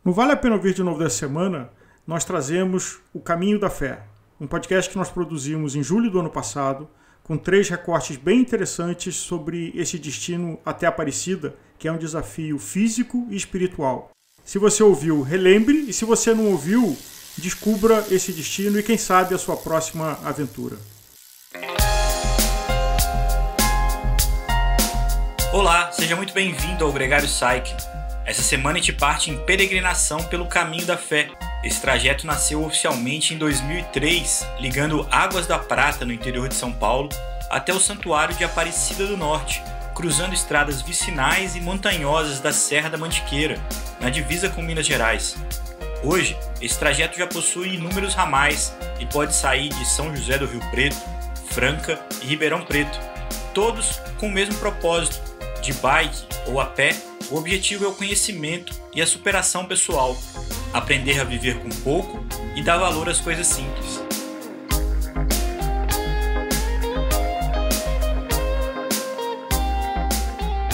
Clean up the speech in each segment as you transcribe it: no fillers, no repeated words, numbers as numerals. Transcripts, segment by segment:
No Vale a Pena Ouvir de Novo dessa semana, nós trazemos O Caminho da Fé, um podcast que nós produzimos em julho do ano passado, com 3 recortes bem interessantes sobre esse destino até Aparecida, que é um desafio físico e espiritual. Se você ouviu, relembre, e se você não ouviu, descubra esse destino e quem sabe a sua próxima aventura. Olá, seja muito bem-vindo ao Gregário Cycling. Essa semana a gente parte em peregrinação pelo Caminho da Fé. Esse trajeto nasceu oficialmente em 2003, ligando Águas da Prata, no interior de São Paulo, até o Santuário de Aparecida do Norte, cruzando estradas vicinais e montanhosas da Serra da Mantiqueira, na divisa com Minas Gerais. Hoje, esse trajeto já possui inúmeros ramais e pode sair de São José do Rio Preto, Franca e Ribeirão Preto, todos com o mesmo propósito: de bike ou a pé. O objetivo é o conhecimento e a superação pessoal, aprender a viver com pouco e dar valor às coisas simples.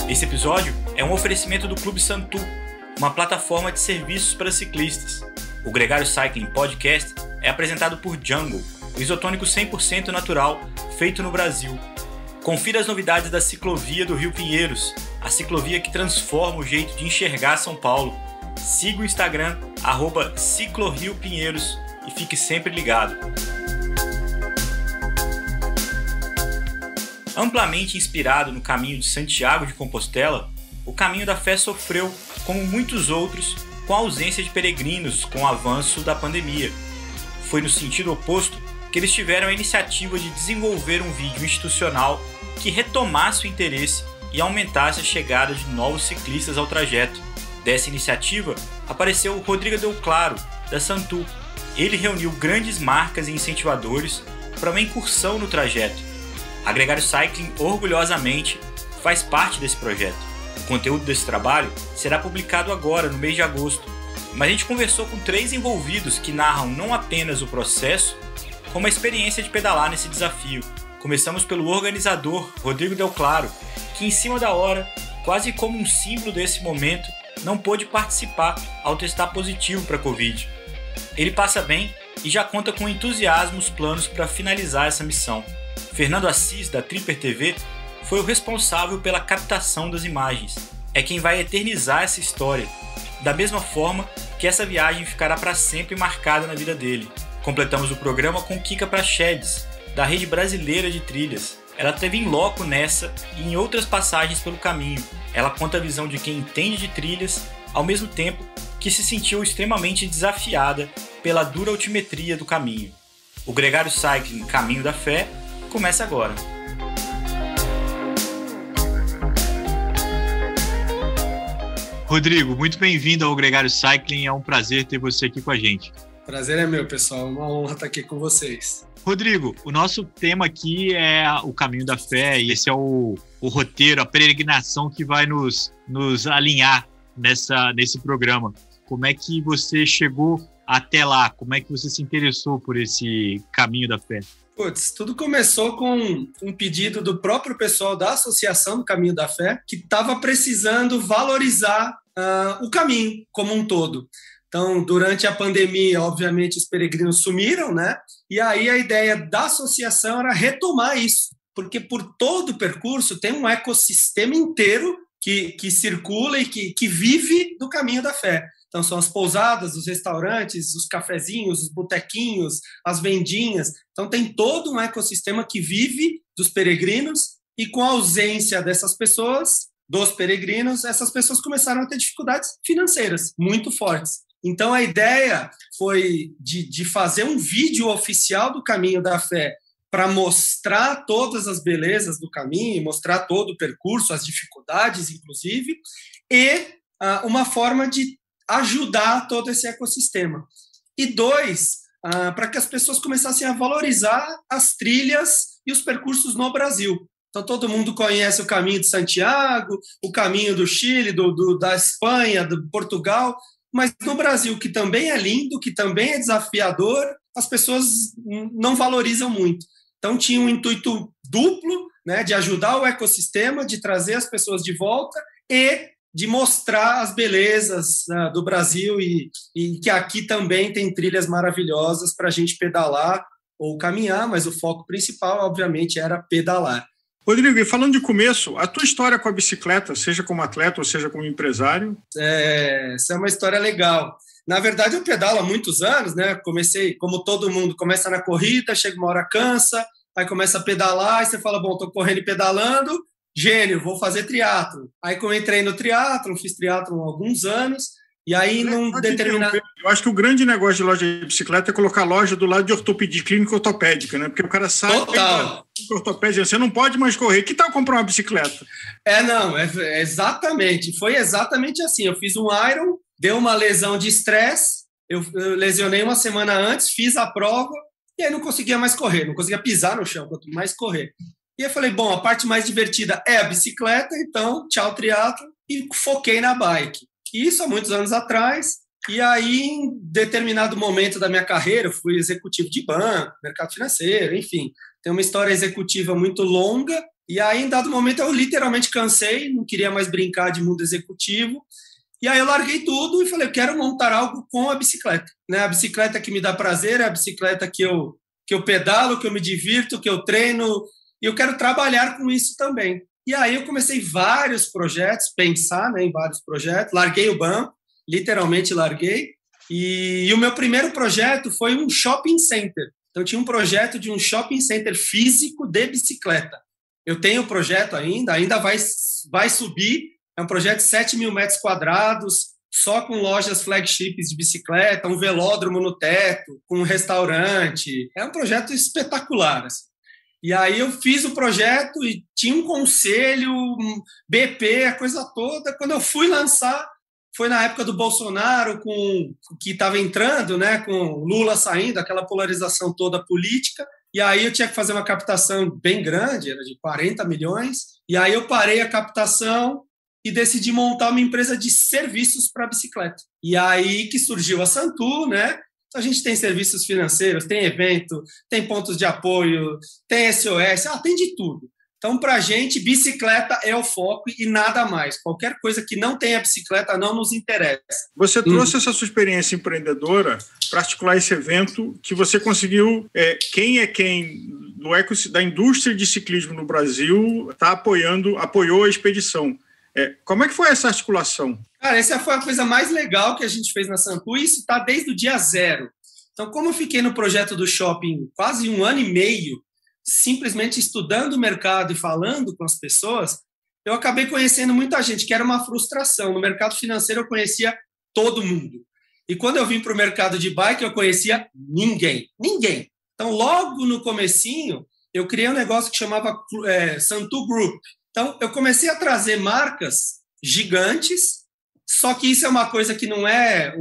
Esse episódio é um oferecimento do Clube Santu, uma plataforma de serviços para ciclistas. O Gregário Cycling Podcast é apresentado por Jungle, o isotônico 100% natural feito no Brasil. Confira as novidades da ciclovia do Rio Pinheiros, a ciclovia que transforma o jeito de enxergar São Paulo. Siga o Instagram, @cicloriopinheiros, e fique sempre ligado. Amplamente inspirado no caminho de Santiago de Compostela, o Caminho da Fé sofreu, como muitos outros, com a ausência de peregrinos com o avanço da pandemia. Foi no sentido oposto que eles tiveram a iniciativa de desenvolver um vídeo institucional que retomasse o interesse e aumentasse a chegada de novos ciclistas ao trajeto. Dessa iniciativa, apareceu o Rodrigo Del Claro, da Santu. Ele reuniu grandes marcas e incentivadores para uma incursão no trajeto. A Gregário Cycling, orgulhosamente, faz parte desse projeto. O conteúdo desse trabalho será publicado agora, no mês de agosto. Mas a gente conversou com 3 envolvidos que narram não apenas o processo, como a experiência de pedalar nesse desafio. Começamos pelo organizador, Rodrigo Del Claro, que em cima da hora, quase como um símbolo desse momento, não pôde participar ao testar positivo para a Covid. Ele passa bem e já conta com entusiasmo os planos para finalizar essa missão. Fernando Assis, da Tripper TV, foi o responsável pela captação das imagens. É quem vai eternizar essa história, da mesma forma que essa viagem ficará para sempre marcada na vida dele. Completamos o programa com Kika Prachedes, da Rede Brasileira de Trilhas. Ela esteve em loco nessa e em outras passagens pelo caminho. Ela conta a visão de quem entende de trilhas, ao mesmo tempo que se sentiu extremamente desafiada pela dura altimetria do caminho. O Gregário Cycling Caminho da Fé começa agora. Rodrigo, muito bem-vindo ao Gregário Cycling, é um prazer ter você aqui com a gente. Prazer é meu, pessoal, uma honra estar aqui com vocês. Rodrigo, o nosso tema aqui é o Caminho da Fé, e esse é o roteiro, a peregrinação que vai nos alinhar nesse programa. Como é que você chegou até lá? Como é que você se interessou por esse Caminho da Fé? Tudo começou com um pedido do próprio pessoal da Associação do Caminho da Fé, que estava precisando valorizar o caminho como um todo. Então, durante a pandemia, obviamente, os peregrinos sumiram, né? E aí a ideia da associação era retomar isso, porque por todo o percurso tem um ecossistema inteiro que circula e que vive do Caminho da Fé. Então, são as pousadas, os restaurantes, os cafezinhos, os botequinhos, as vendinhas. Então, tem todo um ecossistema que vive dos peregrinos, e com a ausência dessas pessoas, dos peregrinos, essas pessoas começaram a ter dificuldades financeiras muito fortes. Então, a ideia foi de fazer um vídeo oficial do Caminho da Fé para mostrar todas as belezas do caminho, mostrar todo o percurso, as dificuldades, inclusive, e uma forma de ajudar todo esse ecossistema. E 2, para que as pessoas começassem a valorizar as trilhas e os percursos no Brasil. Então, todo mundo conhece o Caminho de Santiago, o Caminho do Chile, da Espanha, do Portugal, mas no Brasil, que também é lindo, que também é desafiador, as pessoas não valorizam muito. Então, tinha um intuito duplo, né, de ajudar o ecossistema, de trazer as pessoas de volta e de mostrar as belezas do Brasil e que aqui também tem trilhas maravilhosas para a gente pedalar ou caminhar, mas o foco principal, obviamente, era pedalar. Rodrigo, e falando de começo, a tua história com a bicicleta, seja como atleta ou seja como empresário? Essa é uma história legal. Na verdade, eu pedalo há muitos anos, né? Comecei, como todo mundo, começa na corrida, chega uma hora, cansa, aí começa a pedalar, e você fala, bom, estou correndo e pedalando, gênio, vou fazer triatlon. Aí, quando eu entrei no triatlon, fiz triatlon há alguns anos, e aí, num determinado... Eu acho que o grande negócio de loja de bicicleta é colocar a loja do lado de ortopedia, clínica ortopédica, né? Porque o cara sai... Total. Ortopédia, você não pode mais correr. Que tal comprar uma bicicleta? Exatamente. Foi exatamente assim. Eu fiz um Iron, deu uma lesão de estresse, eu lesionei uma semana antes, fiz a prova, e aí não conseguia mais correr, não conseguia pisar no chão, quanto mais correr. E eu falei, bom, a parte mais divertida é a bicicleta, então tchau triatlo, e foquei na bike. Isso há muitos anos atrás, e aí em determinado momento da minha carreira, eu fui executivo de banco, mercado financeiro, enfim, tem uma história executiva muito longa, e aí em dado momento eu literalmente cansei, não queria mais brincar de mundo executivo, e aí eu larguei tudo e falei, eu quero montar algo com a bicicleta, né? A bicicleta que me dá prazer, é a bicicleta que eu pedalo, que eu me divirto, que eu treino, e eu quero trabalhar com isso também. E aí eu comecei vários projetos, pensar, né, em vários projetos, larguei o banco, literalmente larguei, e o meu primeiro projeto foi um shopping center. Então tinha um projeto de um shopping center físico de bicicleta. Eu tenho o projeto ainda vai subir, é um projeto de 7 mil metros quadrados, só com lojas flagships de bicicleta, um velódromo no teto, com um restaurante. É um projeto espetacular, assim. E aí eu fiz o projeto e tinha um conselho, um BP, a coisa toda. Quando eu fui lançar, foi na época do Bolsonaro, que estava entrando, né, com Lula saindo, aquela polarização toda política. E aí eu tinha que fazer uma captação bem grande, era de 40 milhões. E aí eu parei a captação e decidi montar uma empresa de serviços para bicicleta. E aí que surgiu a Santu, né? A gente tem serviços financeiros, tem evento, tem pontos de apoio, tem SOS, tem de tudo. Então, para a gente, bicicleta é o foco e nada mais. Qualquer coisa que não tenha bicicleta não nos interessa. Você trouxe essa sua experiência empreendedora para articular esse evento que você conseguiu. Quem da indústria de ciclismo no Brasil apoiou a expedição. Como é que foi essa articulação? Cara, essa foi a coisa mais legal que a gente fez na Santu, e isso está desde o dia zero. Então, como eu fiquei no projeto do shopping quase 1 ano e meio, simplesmente estudando o mercado e falando com as pessoas, eu acabei conhecendo muita gente, que era uma frustração. No mercado financeiro eu conhecia todo mundo. E quando eu vim para o mercado de bike, eu conhecia ninguém. Então, logo no comecinho, eu criei um negócio que chamava Santu Group. Então, eu comecei a trazer marcas gigantes, só que isso é uma coisa que não é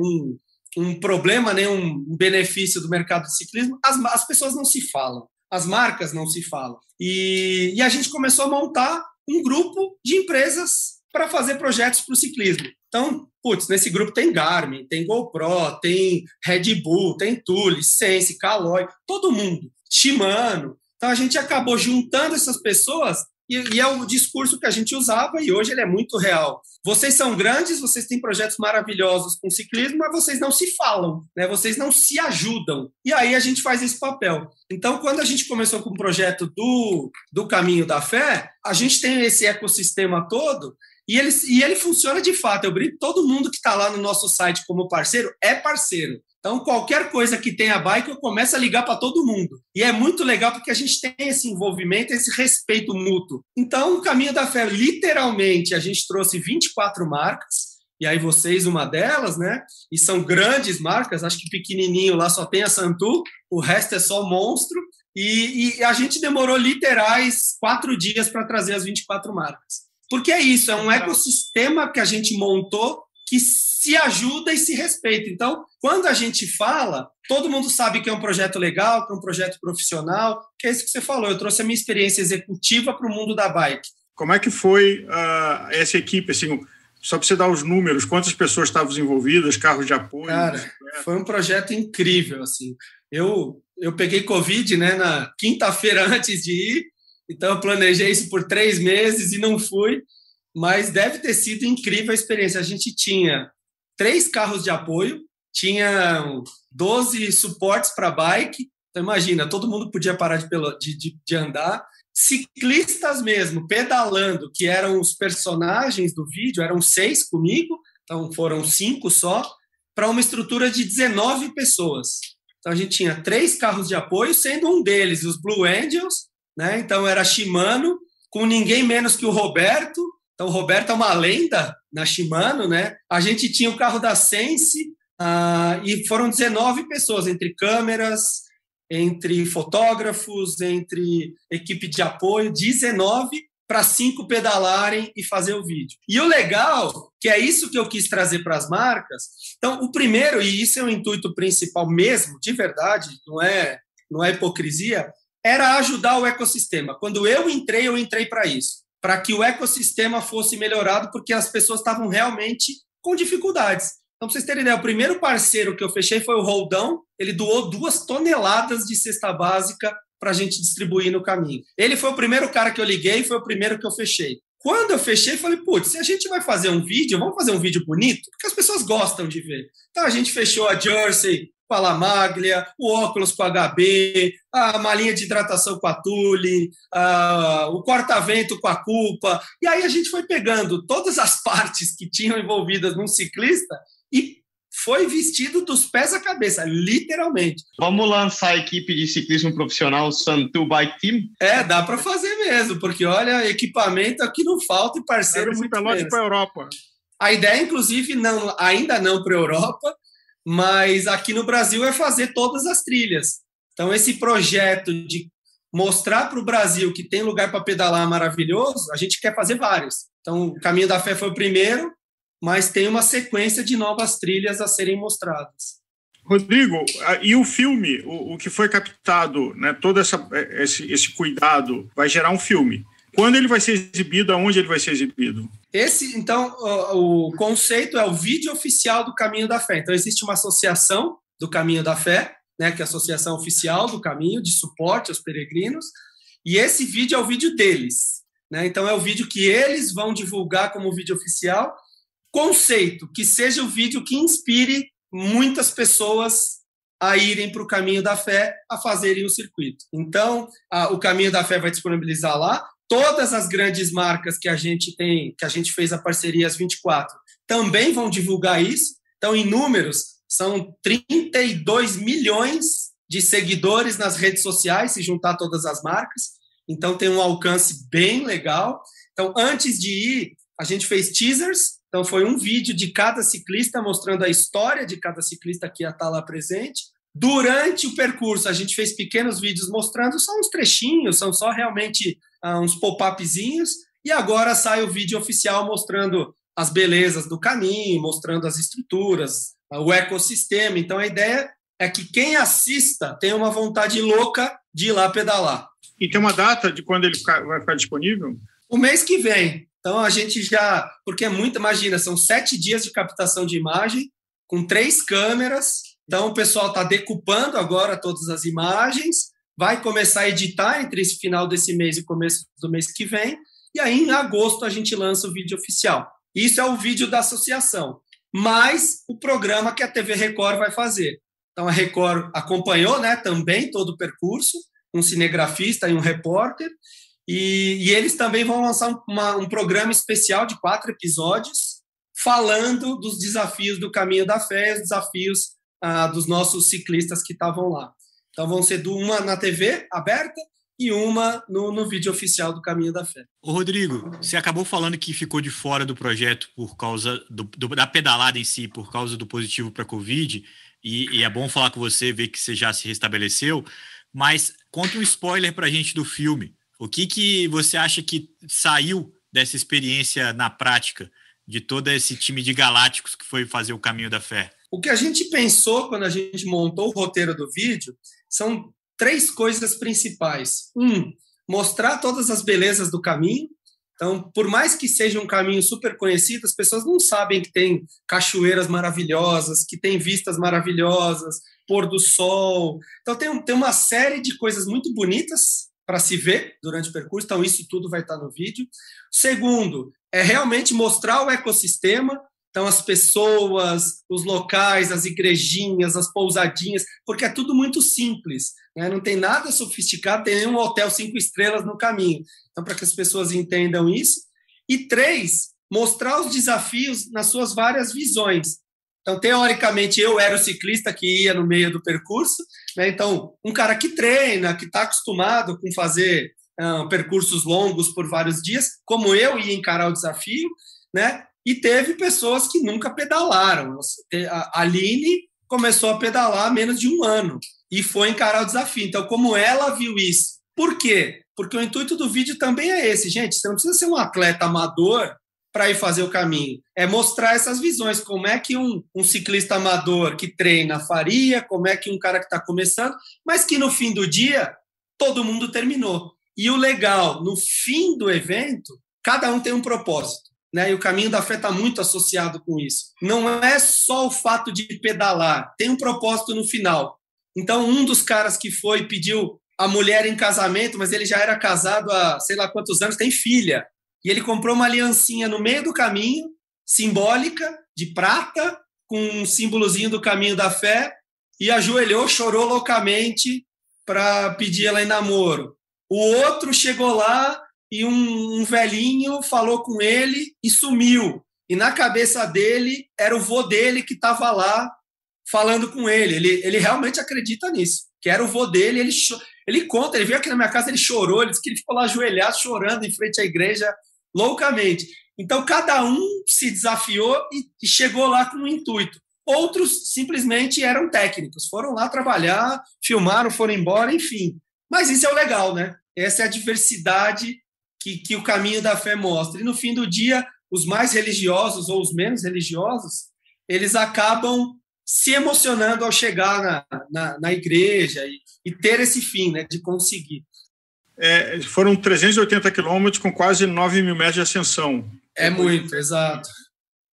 um problema, nem um benefício do mercado de ciclismo. As pessoas não se falam, as marcas não se falam. E a gente começou a montar um grupo de empresas para fazer projetos para o ciclismo. Então, nesse grupo tem Garmin, tem GoPro, tem Red Bull, tem Thule, Sense, Caloi, todo mundo, Shimano. Então, a gente acabou juntando essas pessoas e é o discurso que a gente usava, e hoje ele é muito real. Vocês são grandes, vocês têm projetos maravilhosos com ciclismo, mas vocês não se falam, né? Vocês não se ajudam. E aí a gente faz esse papel. Então, quando a gente começou com o projeto do Caminho da Fé, a gente tem esse ecossistema todo, e ele funciona de fato. Eu brinco, todo mundo que está lá no nosso site como parceiro é parceiro. Então, qualquer coisa que tenha bike, eu começo a ligar para todo mundo. E é muito legal porque a gente tem esse envolvimento, esse respeito mútuo. Então, o Caminho da Fé, literalmente, a gente trouxe 24 marcas, e aí vocês uma delas, né? E são grandes marcas, acho que pequenininho lá só tem a Santu, o resto é só monstro. E a gente demorou literais 4 dias para trazer as 24 marcas. Porque é isso, é um ecossistema que a gente montou que se ajuda e se respeita. Então, quando a gente fala, todo mundo sabe que é um projeto legal, que é um projeto profissional, que é isso que você falou. Eu trouxe a minha experiência executiva para o mundo da bike. Como é que foi essa equipe? Assim, só para você dar os números, quantas pessoas estavam envolvidas, carros de apoio? Cara, foi um projeto incrível. Assim. Eu peguei Covid, né, na quinta-feira antes de ir, então eu planejei isso por 3 meses e não fui. mas deve ter sido incrível a experiência. A gente tinha 3 carros de apoio, tinha 12 suportes para bike. Então, imagina, todo mundo podia parar de andar. Ciclistas mesmo, pedalando, que eram os personagens do vídeo, eram 6 comigo, então foram 5 só, para uma estrutura de 19 pessoas. Então, a gente tinha 3 carros de apoio, sendo um deles os Blue Angels, né? Então, era Shimano, com ninguém menos que o Roberto. Então, o Roberto é uma lenda na Shimano, né? A gente tinha o carro da Sense, e foram 19 pessoas, entre câmeras, entre fotógrafos, entre equipe de apoio, 19 para 5 pedalarem e fazer o vídeo. E o legal, que é isso que eu quis trazer para as marcas, então, o primeiro, e isso é o intuito principal mesmo, de verdade, não é hipocrisia, era ajudar o ecossistema. Quando eu entrei para isso, para que o ecossistema fosse melhorado, porque as pessoas estavam realmente com dificuldades. Então, para vocês terem ideia, o primeiro parceiro que eu fechei foi o Roldão. Ele doou 2 toneladas de cesta básica para a gente distribuir no caminho. Ele foi o primeiro cara que eu liguei, foi o primeiro que eu fechei. Quando eu fechei, falei, putz, se a gente vai fazer um vídeo, vamos fazer um vídeo bonito, porque as pessoas gostam de ver. Então, a gente fechou a Jersey com a La Maglia, o óculos com a HB, a malinha de hidratação com a Tule, o corta-vento com a Culpa. E aí a gente foi pegando todas as partes que tinham envolvidas num ciclista e foi vestido dos pés à cabeça, literalmente. Vamos lançar a equipe de ciclismo profissional Santu Bike Team? Dá para fazer mesmo, porque olha, equipamento aqui não falta e parceiro muito menos. Para a Europa. A ideia, inclusive, ainda não para a Europa, mas aqui no Brasil é fazer todas as trilhas. Então, esse projeto de mostrar para o Brasil que tem lugar para pedalar maravilhoso, a gente quer fazer vários. Então, o Caminho da Fé foi o primeiro, mas tem uma sequência de novas trilhas a serem mostradas. Rodrigo, e o filme, o que foi captado, né, todo esse cuidado, vai gerar um filme. Quando ele vai ser exibido, aonde ele vai ser exibido? Então, o conceito é o vídeo oficial do Caminho da Fé. Então, existe uma associação do Caminho da Fé, né, que é a associação oficial do Caminho, de suporte aos peregrinos, e esse vídeo é o vídeo deles, né? Então, é o vídeo que eles vão divulgar como vídeo oficial. Conceito, que seja o vídeo que inspire muitas pessoas a irem para o Caminho da Fé, a fazerem o circuito. Então, o Caminho da Fé vai disponibilizar lá. Todas as grandes marcas que a gente tem, que a gente fez a parceria às 24, também vão divulgar isso. Então, em números, são 32 milhões de seguidores nas redes sociais, se juntar todas as marcas. Então, tem um alcance bem legal. Então, antes de ir, a gente fez teasers. Então, foi um vídeo de cada ciclista, mostrando a história de cada ciclista que ia estar lá presente. Durante o percurso, a gente fez pequenos vídeos mostrando só uns trechinhos, são só realmente uns pop-upzinhos. E agora sai o vídeo oficial mostrando as belezas do caminho, mostrando as estruturas, o ecossistema. Então, a ideia é que quem assista tenha uma vontade louca de ir lá pedalar. E tem uma data de quando ele vai ficar disponível? O mês que vem. Então, a gente já... Porque é muito... Imagina, são 7 dias de captação de imagem, com 3 câmeras. Então, o pessoal está decupando agora todas as imagens, vai começar a editar entre esse final desse mês e começo do mês que vem, e aí, em agosto, a gente lança o vídeo oficial. Isso é o vídeo da associação, mais o programa que a TV Record vai fazer. Então, a Record acompanhou, né, também todo o percurso, um cinegrafista e um repórter, e eles também vão lançar um programa especial de 4 episódios, falando dos desafios do Caminho da Fé, os desafios dos nossos ciclistas que estavam lá. Então, vão ser uma na TV aberta e uma no vídeo oficial do Caminho da Fé. Ô Rodrigo, você acabou falando que ficou de fora do projeto por causa da pedalada em si, por causa do positivo para a Covid, e é bom falar com você, ver que você já se restabeleceu, mas conta um spoiler para a gente do filme. O que você acha que saiu dessa experiência na prática, de todo esse time de galácticos que foi fazer o Caminho da Fé? O que a gente pensou quando a gente montou o roteiro do vídeo são 3 coisas principais. Mostrar todas as belezas do caminho. Então, por mais que seja um caminho super conhecido, as pessoas não sabem que tem cachoeiras maravilhosas, que tem vistas maravilhosas, pôr do sol. Então, tem uma série de coisas muito bonitas para se ver durante o percurso. Então, isso tudo vai estar no vídeo. Segundo, é realmente mostrar o ecossistema, então as pessoas, os locais, as igrejinhas, as pousadinhas, porque é tudo muito simples, né? Não tem nada sofisticado, tem nenhum hotel 5 estrelas no caminho. Então, para que as pessoas entendam isso. E 3, mostrar os desafios nas suas várias visões. Então, teoricamente, eu era o ciclista que ia no meio do percurso, né? Então, um cara que treina, que está acostumado com fazer percursos longos por vários dias, como eu ia encarar o desafio, né? E teve pessoas que nunca pedalaram. A Aline começou a pedalar há menos de 1 ano e foi encarar o desafio. Então, como ela viu isso? Por quê? Porque o intuito do vídeo também é esse, gente. Você não precisa ser um atleta amador para ir fazer o caminho. É mostrar essas visões, como é que um ciclista amador que treina faria, como é que um cara que está começando, mas que no fim do dia, todo mundo terminou. E o legal, no fim do evento, cada um tem um propósito, né? E o Caminho da Fé está muito associado com isso. Não é só o fato de pedalar, tem um propósito no final. Então, um dos caras que foi pediu a mulher em casamento, mas ele já era casado há sei lá quantos anos, tem filha. E ele comprou uma aliancinha no meio do caminho, simbólica, de prata, com um símbolozinho do Caminho da Fé, e ajoelhou, chorou loucamente para pedir ela em namoro. O outro chegou lá e um velhinho falou com ele e sumiu. E na cabeça dele era o vô dele que estava lá falando com ele. Ele realmente acredita nisso, que era o vô dele. Ele conta, ele veio aqui na minha casa, ele chorou, ele disse que ele ficou lá ajoelhado, chorando em frente à igreja, loucamente. Então, cada um se desafiou e chegou lá com um intuito. Outros simplesmente eram técnicos, foram lá trabalhar, filmaram, foram embora, enfim. Mas isso é o legal, né? Essa é a diversidade que o Caminho da Fé mostra. E no fim do dia, os mais religiosos ou os menos religiosos, eles acabam se emocionando ao chegar na igreja e ter esse fim, né, de conseguir. Foram 380 quilômetros com quase 9 mil metros de ascensão. É muito, exato.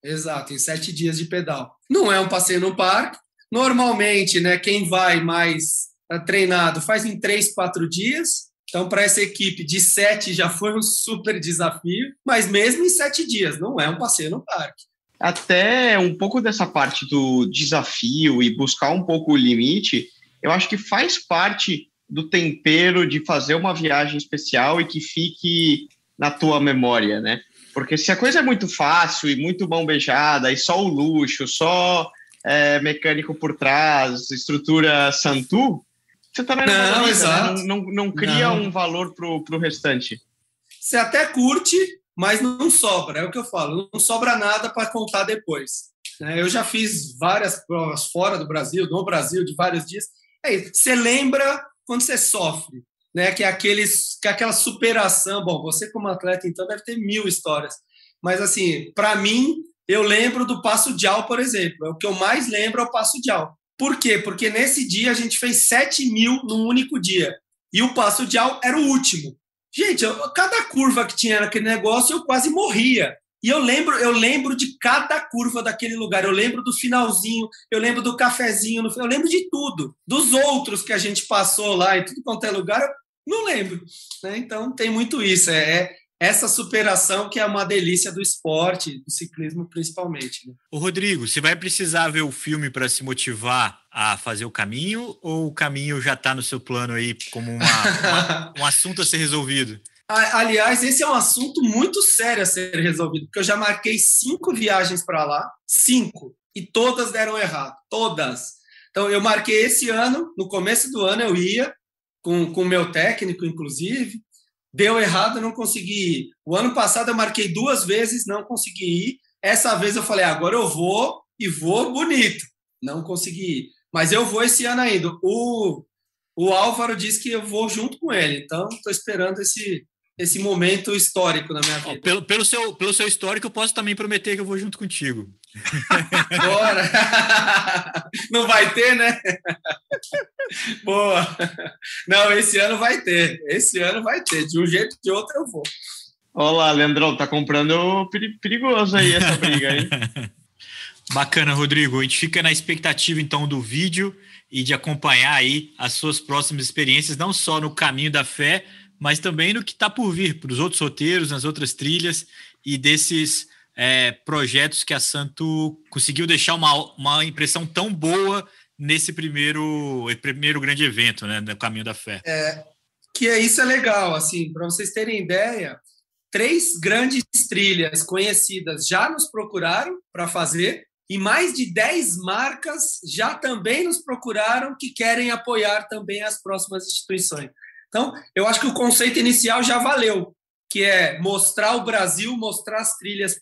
Exato, em 7 dias de pedal. Não é um passeio no parque. Normalmente, né, quem vai mais treinado faz em 3, 4 dias. Então, para essa equipe de 7 já foi um super desafio. Mas mesmo em 7 dias, não é um passeio no parque. Até um pouco dessa parte do desafio e buscar um pouco o limite, eu acho que faz parte do tempero de fazer uma viagem especial e que fique na tua memória, né? Porque se a coisa é muito fácil e muito mão beijada e só o luxo, só mecânico por trás, estrutura Santu, você também não cria um valor pro restante. Você até curte, mas não sobra, é o que eu falo, não sobra nada para contar depois. Eu já fiz várias provas fora do Brasil, no Brasil, de vários dias. Você lembra quando você sofre, né? Que é aquela superação. Bom, você como atleta, então, deve ter 1000 histórias. Mas, assim, para mim, eu lembro do Passo Dial, por exemplo. O que eu mais lembro é o Passo Dial. Por quê? Porque nesse dia a gente fez 7.000 num único dia. E o Passo Dial era o último. Gente, cada curva que tinha naquele negócio, eu quase morria. E eu lembro de cada curva daquele lugar. Eu lembro do finalzinho, eu lembro do cafezinho, eu lembro de tudo. Dos outros que a gente passou lá em tudo quanto é lugar, eu não lembro. Né? Então, tem muito isso. Essa superação que é uma delícia do esporte, do ciclismo principalmente. Né? Ô Rodrigo, você vai precisar ver o filme para se motivar a fazer o caminho, ou o caminho já está no seu plano aí como um assunto a ser resolvido? Aliás, esse é um assunto muito sério a ser resolvido, porque eu já marquei 5 viagens para lá, 5, e todas deram errado, todas. Então, eu marquei esse ano, no começo do ano eu ia, com o meu técnico, inclusive, deu errado, eu não consegui ir. O ano passado eu marquei 2 vezes, não consegui ir. Essa vez eu falei, agora eu vou, e vou bonito. Não consegui ir. Mas eu vou esse ano ainda. O Álvaro disse que eu vou junto com ele, então estou esperando esse momento histórico na minha vida. Pelo seu histórico, eu posso também prometer que eu vou junto contigo. Bora! Não vai ter, né? Boa! Não, esse ano vai ter. De um jeito ou de outro eu vou. Olá, Leandrão, tá comprando perigoso aí essa briga, hein? Bacana, Rodrigo. A gente fica na expectativa, então, do vídeo e de acompanhar aí as suas próximas experiências, não só no Caminho da Fé, mas também no que está por vir, para os outros roteiros, nas outras trilhas. e desses projetos que a Santo conseguiu deixar uma impressão tão boa nesse primeiro grande evento, né, no Caminho da Fé. Isso é legal, assim, para vocês terem ideia, 3 grandes trilhas conhecidas já nos procuraram para fazer e mais de 10 marcas já também nos procuraram que querem apoiar também as próximas instituições. Então, eu acho que o conceito inicial já valeu, que é mostrar o Brasil, mostrar as trilhas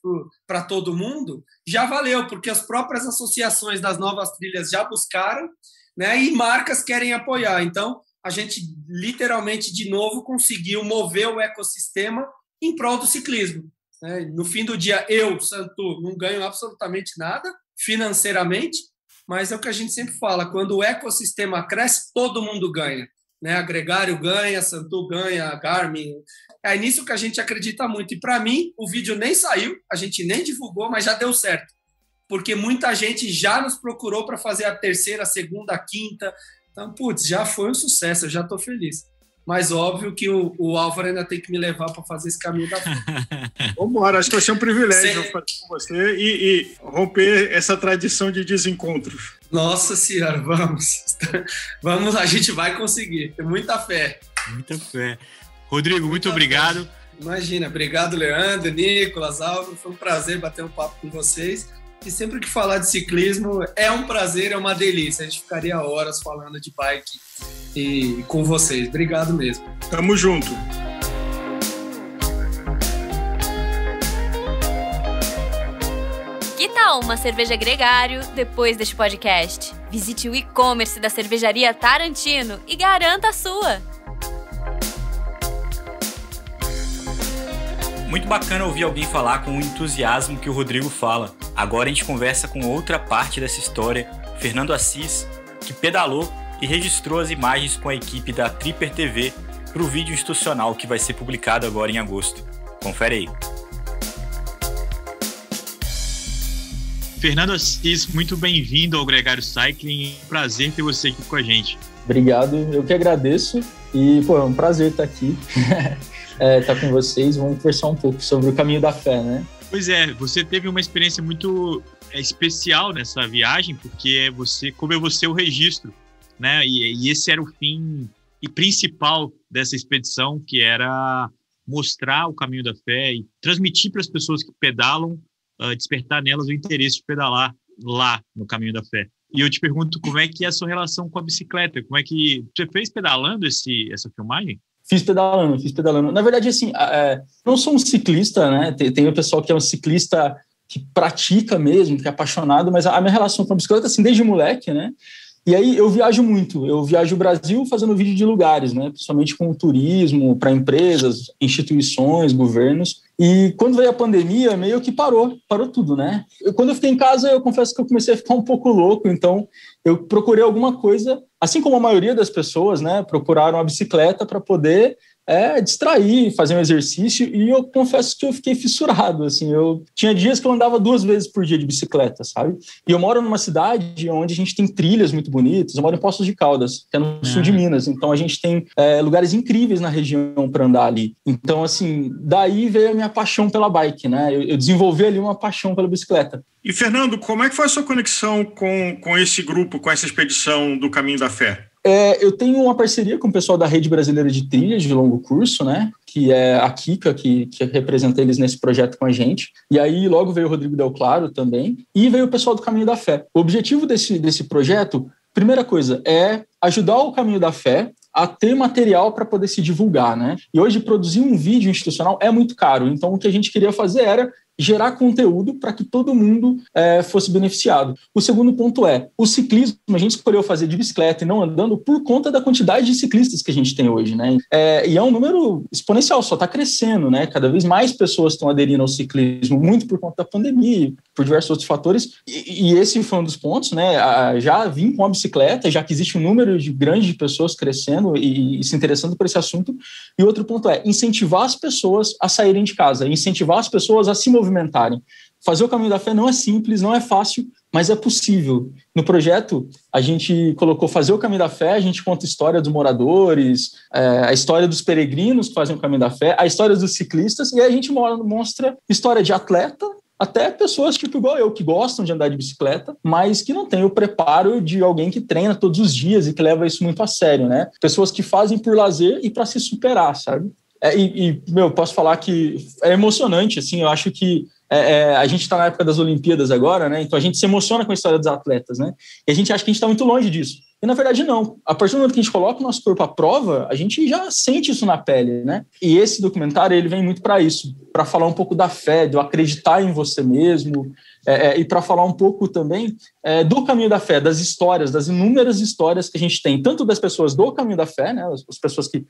para todo mundo, já valeu, porque as próprias associações das novas trilhas já buscaram, né, e marcas querem apoiar. Então, a gente literalmente, de novo, conseguiu mover o ecossistema em prol do ciclismo. Né? No fim do dia, eu, Santo, não ganho absolutamente nada financeiramente, mas é o que a gente sempre fala, quando o ecossistema cresce, todo mundo ganha. Né? A Gregário ganha, Santu ganha, a Garmin. É nisso que a gente acredita muito. E para mim, o vídeo nem saiu, a gente nem divulgou, mas já deu certo. Porque muita gente já nos procurou para fazer a 3ª, a 2ª, a 5ª. Então, já foi um sucesso, eu já estou feliz. Mas óbvio que o Álvaro ainda tem que me levar para fazer esse caminho da fé. Vambora, acho que vai ser um privilégio fazer com você e romper essa tradição de desencontros. Nossa Senhora, vamos, a gente vai conseguir, tem muita fé. Muita fé. Rodrigo, muito obrigado. Imagina, obrigado, Leandro, Nicolas, Álvaro, foi um prazer bater um papo com vocês. E sempre que falar de ciclismo é um prazer, é uma delícia. A gente ficaria horas falando de bike e com vocês. Obrigado mesmo. Tamo junto. Que tal uma cerveja Gregário depois deste podcast? Visite o e-commerce da Cervejaria Tarantino e garanta a sua! Muito bacana ouvir alguém falar com o entusiasmo que o Rodrigo fala. Agora a gente conversa com outra parte dessa história, Fernando Assis, que pedalou e registrou as imagens com a equipe da Tripper TV para o vídeo institucional que vai ser publicado agora em agosto. Confere aí. Fernando Assis, muito bem-vindo ao Gregário Cycling. É um prazer ter você aqui com a gente. Obrigado, eu que agradeço. E, é um prazer estar aqui. Estar com vocês, vamos conversar um pouco sobre o Caminho da Fé, né? Pois é, você teve uma experiência muito especial nessa viagem, porque coube você o registro, né? E esse era o fim e principal dessa expedição, que era mostrar o Caminho da Fé e transmitir para as pessoas que pedalam, despertar nelas o interesse de pedalar lá no Caminho da Fé. E eu te pergunto, como é que é a sua relação com a bicicleta? Como é que você fez pedalando essa filmagem? Fiz pedalando. Na verdade, assim, não sou um ciclista, né? Tem o pessoal que é um ciclista que pratica mesmo, que é apaixonado, mas a minha relação com a bicicleta, assim, desde moleque, né? E aí eu viajo muito. Eu viajo o Brasil fazendo vídeo de lugares, né? Principalmente com turismo, para empresas, instituições, governos. E quando veio a pandemia, meio que parou tudo, né? Quando eu fiquei em casa, eu confesso que eu comecei a ficar um pouco louco, então eu procurei alguma coisa, assim como a maioria das pessoas, né? Procuraram a bicicleta para poder distrair, fazer um exercício, e eu confesso que eu fiquei fissurado, assim, eu tinha dias que eu andava 2 vezes por dia de bicicleta, sabe? E eu moro numa cidade onde a gente tem trilhas muito bonitas, eu moro em Poços de Caldas, que é no sul de Minas, então a gente tem lugares incríveis na região para andar ali. Então, assim, daí veio a minha paixão pela bike, né? Eu desenvolvi ali uma paixão pela bicicleta. E, Fernando, como é que foi a sua conexão com esse grupo, com essa expedição do Caminho da Fé? Eu tenho uma parceria com o pessoal da Rede Brasileira de Trilhas de Longo Curso, né? Que é a Kika, que representa eles nesse projeto com a gente. E aí logo veio o Rodrigo Del Claro também. E veio o pessoal do Caminho da Fé. O objetivo desse projeto, primeira coisa, é ajudar o Caminho da Fé a ter material para poder se divulgar, né? E hoje produzir um vídeo institucional é muito caro. Então o que a gente queria fazer era gerar conteúdo para que todo mundo fosse beneficiado. O segundo ponto o ciclismo, a gente escolheu fazer de bicicleta e não andando por conta da quantidade de ciclistas que a gente tem hoje, né? E é um número exponencial, só está crescendo, né? Cada vez mais pessoas estão aderindo ao ciclismo, muito por conta da pandemia, por diversos outros fatores, e esse foi um dos pontos, né? Já vim com a bicicleta, já que existe um número grande de pessoas crescendo e se interessando por esse assunto, e outro ponto é incentivar as pessoas a saírem de casa, incentivar as pessoas a se movimentarem. Fazer o Caminho da Fé não é simples, não é fácil, mas é possível. No projeto, a gente colocou fazer o Caminho da Fé, a gente conta a história dos moradores, a história dos peregrinos que fazem o Caminho da Fé, a história dos ciclistas, e a gente mostra história de atleta, até pessoas tipo igual eu, que gostam de andar de bicicleta, mas que não têm o preparo de alguém que treina todos os dias e que leva isso muito a sério, né? Pessoas que fazem por lazer e para se superar, sabe? Posso falar que é emocionante, assim, eu acho que a gente está na época das Olimpíadas agora, né? Então a gente se emociona com a história dos atletas, né? E a gente acha que a gente está muito longe disso. E na verdade não. A partir do momento que a gente coloca o nosso corpo à prova, a gente já sente isso na pele, né? E esse documentário, ele vem muito para isso, para falar um pouco da fé, de acreditar em você mesmo, e para falar um pouco também do Caminho da Fé, das histórias, das inúmeras histórias que a gente tem, tanto das pessoas do Caminho da Fé, né? As pessoas que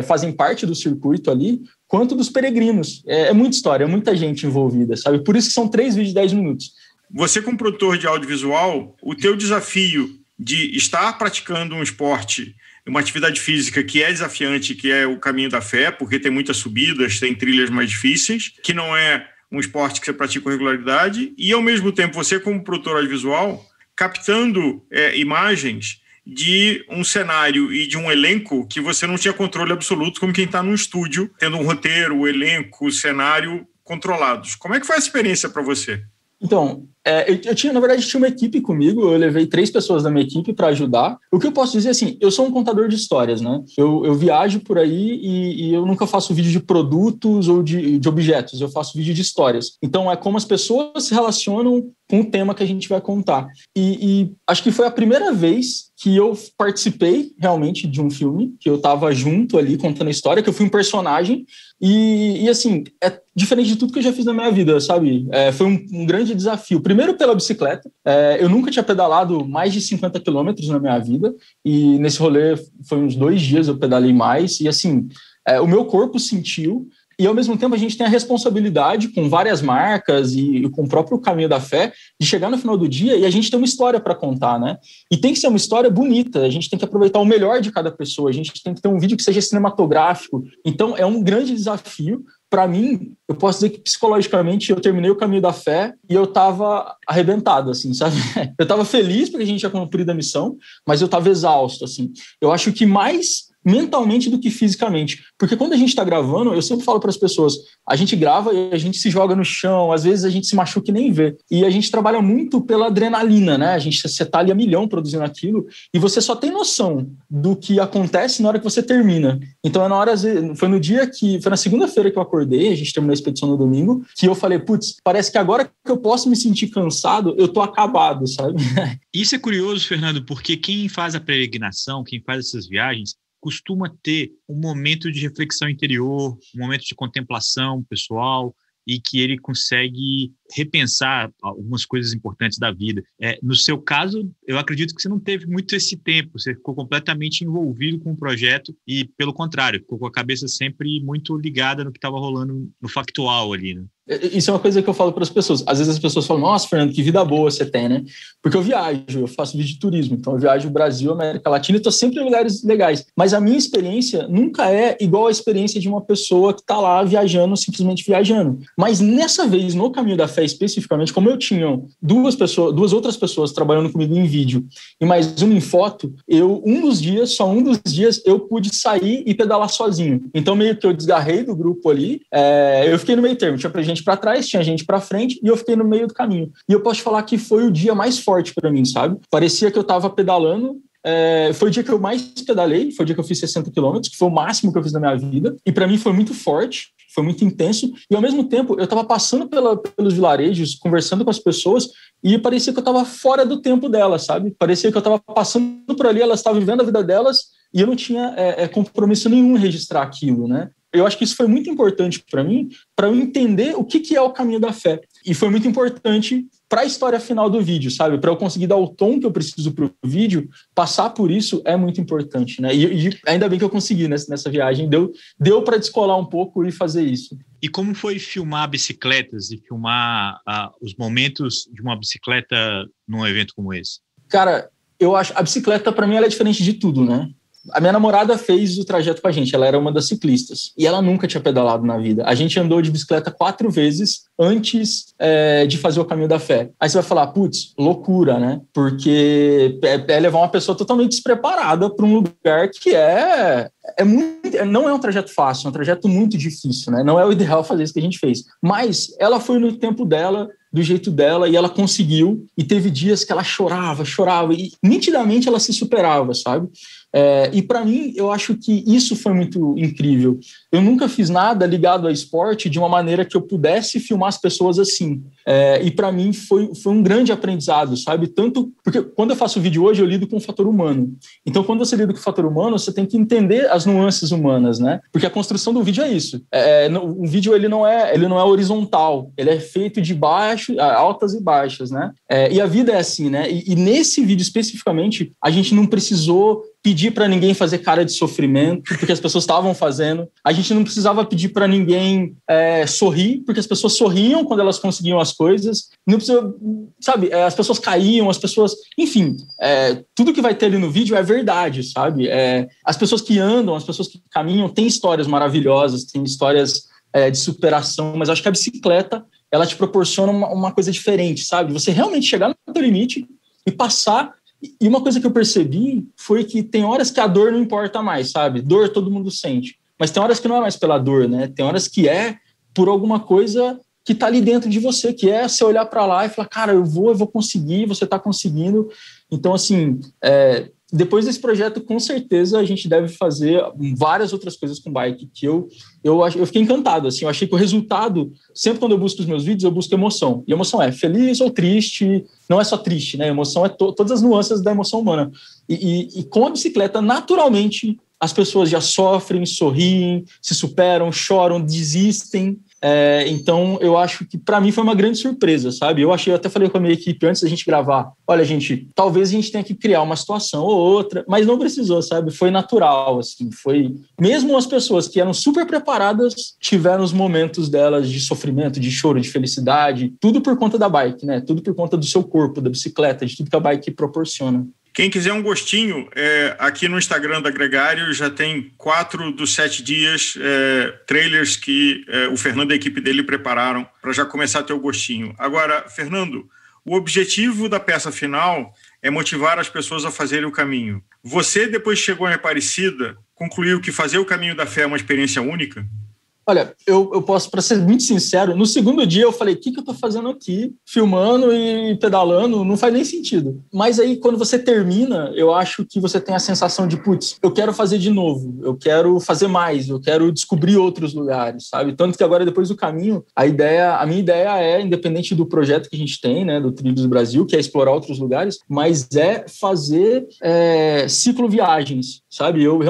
fazem parte do circuito ali, quanto dos peregrinos. É muita história, é muita gente envolvida, sabe? Por isso que são 3 vídeos de 10 minutos. Você, como produtor de audiovisual, o teu desafio de estar praticando um esporte, uma atividade física que é desafiante, que é o Caminho da Fé, porque tem muitas subidas, tem trilhas mais difíceis, que não é um esporte que você pratica com regularidade, e, ao mesmo tempo, você, como produtor audiovisual, captando imagens de um cenário e de um elenco que você não tinha controle absoluto, como quem está num estúdio, tendo um roteiro, o elenco, o cenário controlados. Como é que foi a experiência para você? Então, na verdade, tinha uma equipe comigo, eu levei 3 pessoas da minha equipe para ajudar. O que eu posso dizer, assim, eu sou um contador de histórias, né? Eu viajo por aí e eu nunca faço vídeo de produtos ou de objetos, eu faço vídeo de histórias. Então, é como as pessoas se relacionam com o tema que a gente vai contar. E acho que foi a primeira vez que eu participei realmente de um filme, que eu estava junto ali contando a história, que eu fui um personagem, e assim, é diferente de tudo que eu já fiz na minha vida, sabe? Foi um grande desafio. Primeiro pela bicicleta, eu nunca tinha pedalado mais de 50 quilômetros na minha vida, e nesse rolê foi uns 2 dias eu pedalei mais, e assim, o meu corpo sentiu. E, ao mesmo tempo, a gente tem a responsabilidade com várias marcas e com o próprio Caminho da Fé de chegar no final do dia e a gente tem uma história para contar, né? E tem que ser uma história bonita, a gente tem que aproveitar o melhor de cada pessoa, a gente tem que ter um vídeo que seja cinematográfico. Então, é um grande desafio. Para mim, eu posso dizer que psicologicamente eu terminei o Caminho da Fé e eu estava arrebentado, assim, sabe? Eu estava feliz porque a gente tinha cumprido a missão, mas eu estava exausto, assim. Eu acho que mais mentalmente do que fisicamente, porque quando a gente está gravando, eu sempre falo para as pessoas, a gente grava e a gente se joga no chão, às vezes a gente se machuca e nem vê, e a gente trabalha muito pela adrenalina, né? Você tá ali a milhão produzindo aquilo, e você só tem noção do que acontece na hora que você termina. Então foi no dia que, foi na segunda-feira que eu acordei, a gente terminou a expedição no domingo, que eu falei, putz, parece que agora que eu posso me sentir cansado, eu tô acabado, sabe? Isso é curioso, Fernando, porque quem faz a peregrinação, quem faz essas viagens, costuma ter um momento de reflexão interior, um momento de contemplação pessoal, e que ele consegue repensar algumas coisas importantes da vida. No seu caso, eu acredito que você não teve muito esse tempo, você ficou completamente envolvido com o projeto e, pelo contrário, ficou com a cabeça sempre muito ligada no que estava rolando no factual ali, né? Isso é uma coisa que eu falo para as pessoas. Às vezes as pessoas falam, nossa, Fernando, que vida boa você tem, né? Porque eu viajo, eu faço vídeo de turismo, então eu viajo o Brasil, América Latina, e estou sempre em lugares legais. Mas a minha experiência nunca é igual a experiência de uma pessoa que está lá viajando, simplesmente viajando. Mas nessa vez, no Caminho da Fé especificamente, como eu tinha duas outras pessoas trabalhando comigo em vídeo e mais uma em foto, um dos dias eu pude sair e pedalar sozinho. Então meio que eu desgarrei do grupo ali, eu fiquei no meio termo, tinha gente para trás, tinha gente para frente e eu fiquei no meio do caminho. E eu posso te falar que foi o dia mais forte para mim, sabe? Parecia que eu estava pedalando. Foi o dia que eu mais pedalei, foi o dia que eu fiz 60 quilômetros, que foi o máximo que eu fiz na minha vida. E para mim foi muito forte, foi muito intenso. E ao mesmo tempo eu estava passando pelos vilarejos, conversando com as pessoas e parecia que eu estava fora do tempo delas, sabe? Parecia que eu estava passando por ali, elas estavam vivendo a vida delas e eu não tinha compromisso nenhum em registrar aquilo, né? Eu acho que isso foi muito importante para mim, para eu entender o que é o Caminho da Fé. E foi muito importante para a história final do vídeo, sabe? Para eu conseguir dar o tom que eu preciso para o vídeo, passar por isso é muito importante, né? E ainda bem que eu consegui nessa viagem. Deu para descolar um pouco e fazer isso. E como foi filmar bicicletas e filmar os momentos de uma bicicleta num evento como esse? Cara, eu acho a bicicleta, para mim, ela é diferente de tudo, né? A minha namorada fez o trajeto com a gente, ela era uma das ciclistas e ela nunca tinha pedalado na vida. A gente andou de bicicleta 4 vezes antes de fazer o Caminho da Fé. Aí você vai falar, putz, loucura, né? Porque é levar uma pessoa totalmente despreparada para um lugar que não é um trajeto fácil, é um trajeto muito difícil, né? Não é o ideal fazer isso que a gente fez. Mas ela foi no tempo dela, do jeito dela, e ela conseguiu, e teve dias que ela chorava, e nitidamente ela se superava, sabe? E para mim, eu acho que isso foi muito incrível. Eu nunca fiz nada ligado ao esporte de uma maneira que eu pudesse filmar as pessoas assim. E para mim foi um grande aprendizado, sabe? Tanto porque quando eu faço vídeo hoje, eu lido com o fator humano. Então, quando você lida com o fator humano, você tem que entender as nuances humanas, né? Porque a construção do vídeo é isso. O vídeo ele não é horizontal, ele é feito de baixo, altas e baixas, né? E a vida é assim, né? E nesse vídeo especificamente, a gente não precisou pedir para ninguém fazer cara de sofrimento, porque as pessoas estavam fazendo. A gente não precisava pedir para ninguém sorrir, porque as pessoas sorriam quando elas conseguiam as coisas. Não precisa, sabe? As pessoas caíam, as pessoas... Enfim, tudo que vai ter ali no vídeo é verdade, sabe? As pessoas que andam, as pessoas que caminham, têm histórias maravilhosas, têm histórias de superação, mas acho que a bicicleta, ela te proporciona uma coisa diferente, sabe? Você realmente chegar no teu limite e passar. E uma coisa que eu percebi foi que tem horas que a dor não importa mais, sabe? Dor todo mundo sente. Mas tem horas que não é mais pela dor, né? Tem horas que é por alguma coisa que tá ali dentro de você, que é você olhar para lá e falar, cara, eu vou conseguir, você tá conseguindo. Então, assim, depois desse projeto, com certeza, a gente deve fazer várias outras coisas com bike, que eu fiquei encantado, assim, eu achei que o resultado, sempre quando eu busco os meus vídeos, eu busco emoção, e emoção é feliz ou triste, não é só triste, né, emoção é todas as nuances da emoção humana, e com a bicicleta, naturalmente, as pessoas já sofrem, sorriem, se superam, choram, desistem. Então, eu acho que para mim foi uma grande surpresa, sabe? Eu até falei com a minha equipe antes da gente gravar, olha, gente, talvez a gente tenha que criar uma situação ou outra, mas não precisou, sabe? Foi natural, assim, foi... Mesmo as pessoas que eram super preparadas tiveram os momentos delas de sofrimento, de choro, de felicidade, tudo por conta da bike, né? Tudo por conta do seu corpo, da bicicleta, de tudo que a bike proporciona. Quem quiser um gostinho, aqui no Instagram da Gregário já tem 4 dos 7 dias trailers que o Fernando e a equipe dele prepararam para já começar a ter o gostinho. Agora, Fernando, o objetivo da peça final é motivar as pessoas a fazerem o caminho. Você, depois que chegou em Aparecida, concluiu que fazer o Caminho da Fé é uma experiência única? Olha, eu posso, para ser muito sincero, no segundo dia eu falei, o que eu tô fazendo aqui? Filmando e pedalando, não faz nem sentido. Mas aí, quando você termina, eu acho que você tem a sensação de, putz, eu quero fazer de novo, eu quero fazer mais, eu quero descobrir outros lugares, sabe? Tanto que agora, depois do caminho, a minha ideia é, independente do projeto que a gente tem, né, do Trilhos do Brasil, que é explorar outros lugares, mas é fazer cicloviagens, sabe? Eu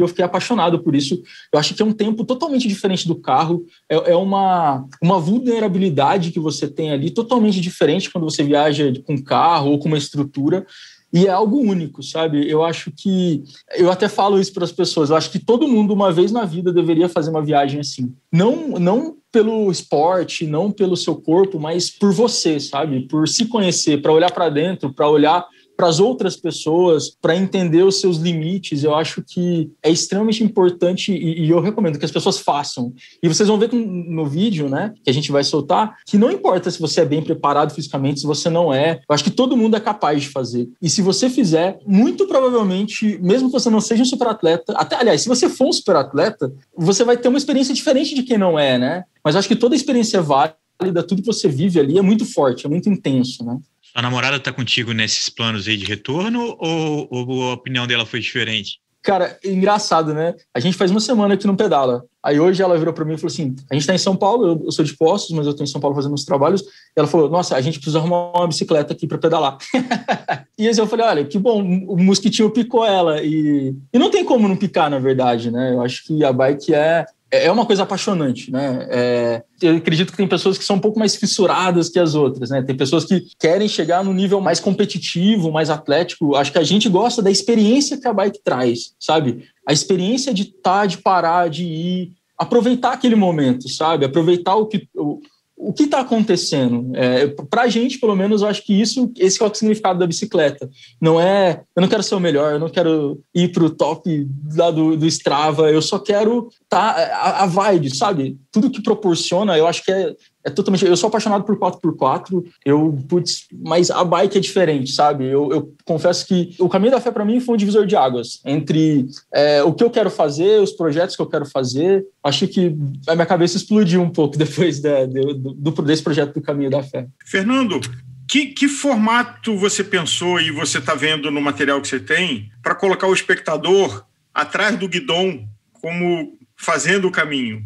fiquei apaixonado por isso. Eu acho que é um tempo totalmente diferente do carro, é uma vulnerabilidade que você tem ali totalmente diferente quando você viaja com carro ou com uma estrutura, e é algo único, sabe? Eu acho que, eu até falo isso para as pessoas, eu acho que todo mundo uma vez na vida deveria fazer uma viagem assim, não pelo esporte, não pelo seu corpo, mas por você, sabe? Por se conhecer, para olhar para dentro, para olhar para as outras pessoas, para entender os seus limites. Eu acho que é extremamente importante e eu recomendo que as pessoas façam. E vocês vão ver no vídeo, né, que a gente vai soltar, que não importa se você é bem preparado fisicamente, se você não é, eu acho que todo mundo é capaz de fazer. E se você fizer, muito provavelmente, mesmo que você não seja um superatleta, aliás, se você for um superatleta, você vai ter uma experiência diferente de quem não é, né? Mas eu acho que toda experiência é válida, tudo que você vive ali é muito forte, é muito intenso, né? A namorada está contigo nesses planos aí de retorno ou a opinião dela foi diferente? Cara, engraçado, né? A gente faz uma semana que não pedala. Aí hoje ela virou para mim e falou assim, a gente está em São Paulo, eu sou de Poços, mas eu estou em São Paulo fazendo uns trabalhos. E ela falou, nossa, a gente precisa arrumar uma bicicleta aqui para pedalar. E aí eu falei, olha, que bom, o mosquitinho picou ela. E não tem como não picar, na verdade, né? Eu acho que a bike é uma coisa apaixonante, né? Eu acredito que tem pessoas que são um pouco mais fissuradas que as outras, né? Tem pessoas que querem chegar no nível mais competitivo, mais atlético. Acho que a gente gosta da experiência que a bike traz, sabe? A experiência de parar, de ir, aproveitar aquele momento, sabe? Aproveitar o que está acontecendo. Para a gente, pelo menos, eu acho que esse é o significado da bicicleta. Não é, eu não quero ser o melhor, eu não quero ir para o top lá do Strava, eu só quero a vibe, sabe? Tudo que proporciona, eu acho que é totalmente... Eu sou apaixonado por 4x4, mas a bike é diferente, sabe? Eu confesso que o Caminho da Fé, para mim, foi um divisor de águas entre o que eu quero fazer, os projetos que eu quero fazer. Acho que a minha cabeça explodiu um pouco depois desse projeto do Caminho da Fé. Fernando, que formato você pensou e você está vendo no material que você tem para colocar o espectador atrás do guidão, como fazendo o caminho?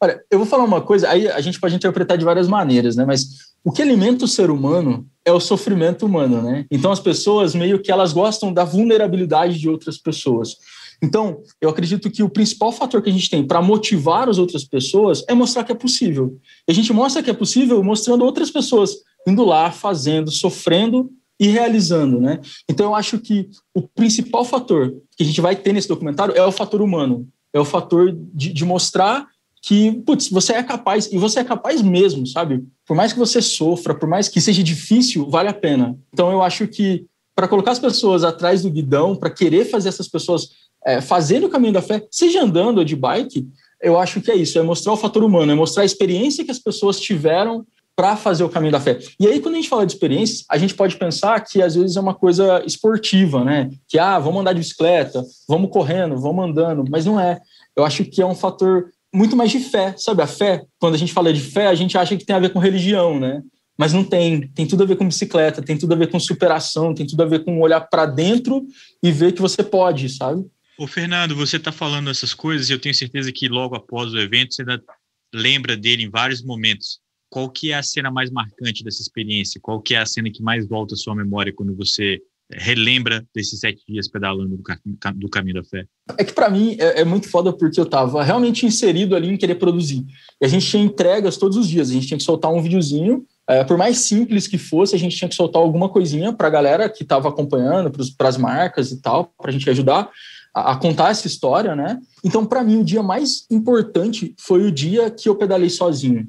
Olha, eu vou falar uma coisa, aí a gente pode interpretar de várias maneiras, né? Mas o que alimenta o ser humano é o sofrimento humano, né? Então as pessoas meio que elas gostam da vulnerabilidade de outras pessoas. Então, eu acredito que o principal fator que a gente tem para motivar as outras pessoas é mostrar que é possível. E a gente mostra que é possível mostrando outras pessoas indo lá, fazendo, sofrendo e realizando, né? Então eu acho que o principal fator que a gente vai ter nesse documentário é o fator humano. É o fator de mostrar que, você é capaz, e você é capaz mesmo, sabe? Por mais que você sofra, por mais que seja difícil, vale a pena. Então eu acho que para colocar as pessoas atrás do guidão, para querer fazer essas pessoas fazerem o Caminho da Fé, seja andando ou de bike, eu acho que é isso, é mostrar o fator humano, é mostrar a experiência que as pessoas tiveram para fazer o Caminho da Fé. E aí, quando a gente fala de experiências, a gente pode pensar que às vezes é uma coisa esportiva, né? Que, vamos andar de bicicleta, vamos correndo, vamos andando, mas não é. Eu acho que é um fator muito mais de fé, sabe? A fé, quando a gente fala de fé, a gente acha que tem a ver com religião, né? Mas não tem tudo a ver com bicicleta, tem tudo a ver com superação, tem tudo a ver com olhar para dentro e ver que você pode, sabe? Ô Fernando, você está falando essas coisas e eu tenho certeza que logo após o evento você ainda lembra dele em vários momentos. Qual que é a cena mais marcante dessa experiência? Qual que é a cena que mais volta à sua memória quando você relembra desses 7 dias pedalando do Caminho da Fé? É que para mim é muito foda porque eu tava realmente inserido ali em querer produzir. E a gente tinha entregas todos os dias, a gente tinha que soltar um videozinho, por mais simples que fosse, a gente tinha que soltar alguma coisinha para a galera que estava acompanhando, para as marcas e tal, para a gente ajudar a contar essa história, né? Então, para mim, o dia mais importante foi o dia que eu pedalei sozinho.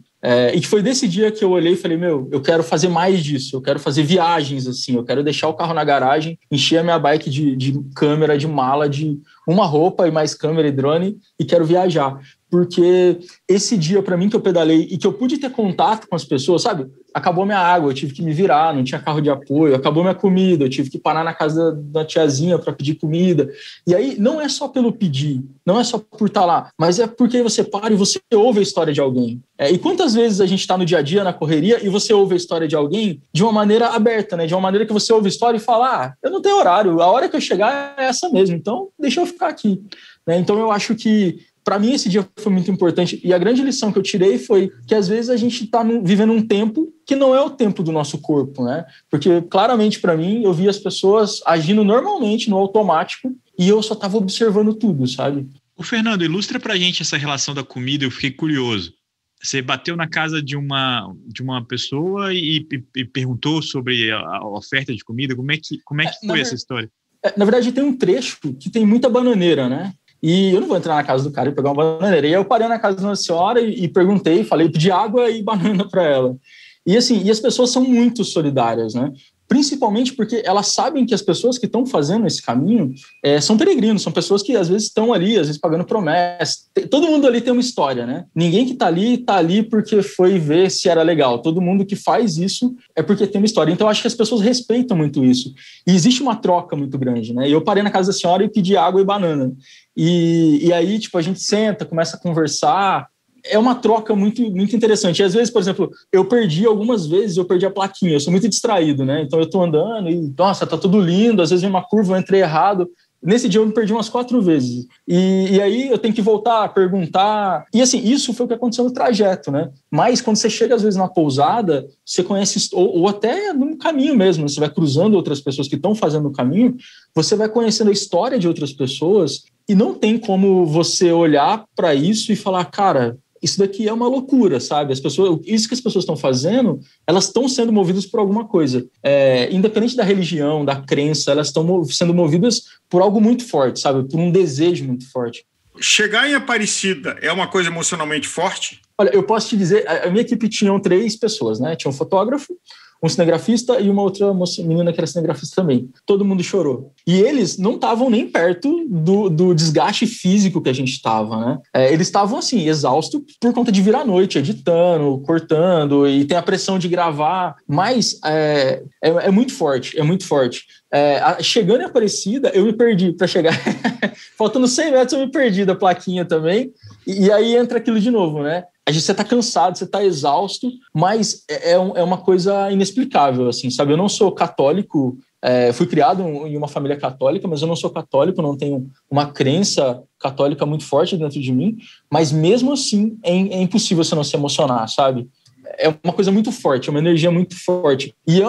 E foi desse dia que eu olhei e falei, eu quero fazer mais disso, eu quero fazer viagens, assim, eu quero deixar o carro na garagem, encher a minha bike de câmera, de mala, de uma roupa e mais câmera e drone, e quero viajar. Porque esse dia, para mim, que eu pedalei e que eu pude ter contato com as pessoas, sabe? Acabou minha água, eu tive que me virar, não tinha carro de apoio, acabou minha comida, eu tive que parar na casa da tiazinha para pedir comida. E aí, não é só pelo pedir, não é só por estar lá, mas é porque você para e você ouve a história de alguém. E quantas vezes a gente está no dia a dia, na correria, e você ouve a história de alguém de uma maneira aberta, né? De uma maneira que você ouve a história e fala, eu não tenho horário, a hora que eu chegar é essa mesmo, então deixa eu ficar aqui. Né? Então eu acho que para mim, esse dia foi muito importante. E a grande lição que eu tirei foi que, às vezes, a gente está vivendo um tempo que não é o tempo do nosso corpo, né? Porque, claramente, para mim, eu vi as pessoas agindo normalmente, no automático, e eu só estava observando tudo, sabe? O Fernando, ilustra pra gente essa relação da comida, eu fiquei curioso. Você bateu na casa de uma pessoa e perguntou sobre a oferta de comida? Como é que foi essa história? Na verdade, tem um trecho que tem muita bananeira, né? E eu não vou entrar na casa do cara e pegar uma bananeira. E aí eu parei na casa de uma senhora e perguntei, pedi água e banana para ela. E assim, as pessoas são muito solidárias, né? Principalmente porque elas sabem que as pessoas que estão fazendo esse caminho são peregrinos, são pessoas que às vezes estão ali, às vezes pagando promessas. Todo mundo ali tem uma história, né? Ninguém que está ali porque foi ver se era legal. Todo mundo que faz isso é porque tem uma história. Então, eu acho que as pessoas respeitam muito isso. E existe uma troca muito grande, né? E eu parei na casa da senhora e pedi água e banana. E aí, a gente senta, começa a conversar. É uma troca muito, muito interessante. E às vezes, por exemplo, algumas vezes eu perdi a plaquinha, eu sou muito distraído, né? Então eu tô andando e, nossa, tá tudo lindo, às vezes vem uma curva, eu entrei errado. Nesse dia eu me perdi umas 4 vezes. E aí eu tenho que voltar, perguntar. E assim, isso foi o que aconteceu no trajeto, né? Mas quando você chega, às vezes, na pousada, você conhece, ou até no caminho mesmo, você vai cruzando outras pessoas que estão fazendo o caminho, você vai conhecendo a história de outras pessoas e não tem como você olhar para isso e falar, cara, isso daqui é uma loucura, sabe? Isso que as pessoas estão fazendo, elas estão sendo movidas por alguma coisa. Independente da religião, da crença, elas estão sendo movidas por algo muito forte, sabe? Por um desejo muito forte. chegar em Aparecida é uma coisa emocionalmente forte? Olha, eu posso te dizer, a minha equipe tinham 3 pessoas, né? Tinha um fotógrafo, um cinegrafista e uma outra menina que era cinegrafista também. Todo mundo chorou. E eles não estavam nem perto do desgaste físico que a gente estava, né? Eles estavam, assim, exaustos por conta de virar a noite, editando, cortando, e tem a pressão de gravar. Mas é muito forte, é muito forte. Chegando em Aparecida, eu me perdi para chegar. Faltando 100 metros, eu me perdi da plaquinha também. E aí entra aquilo de novo, né? Você está cansado, você está exausto, mas é uma coisa inexplicável, assim, sabe? Eu não sou católico, fui criado em uma família católica, mas eu não sou católico, não tenho uma crença católica muito forte dentro de mim, mas mesmo assim é impossível você não se emocionar, sabe? É uma coisa muito forte, é uma energia muito forte. E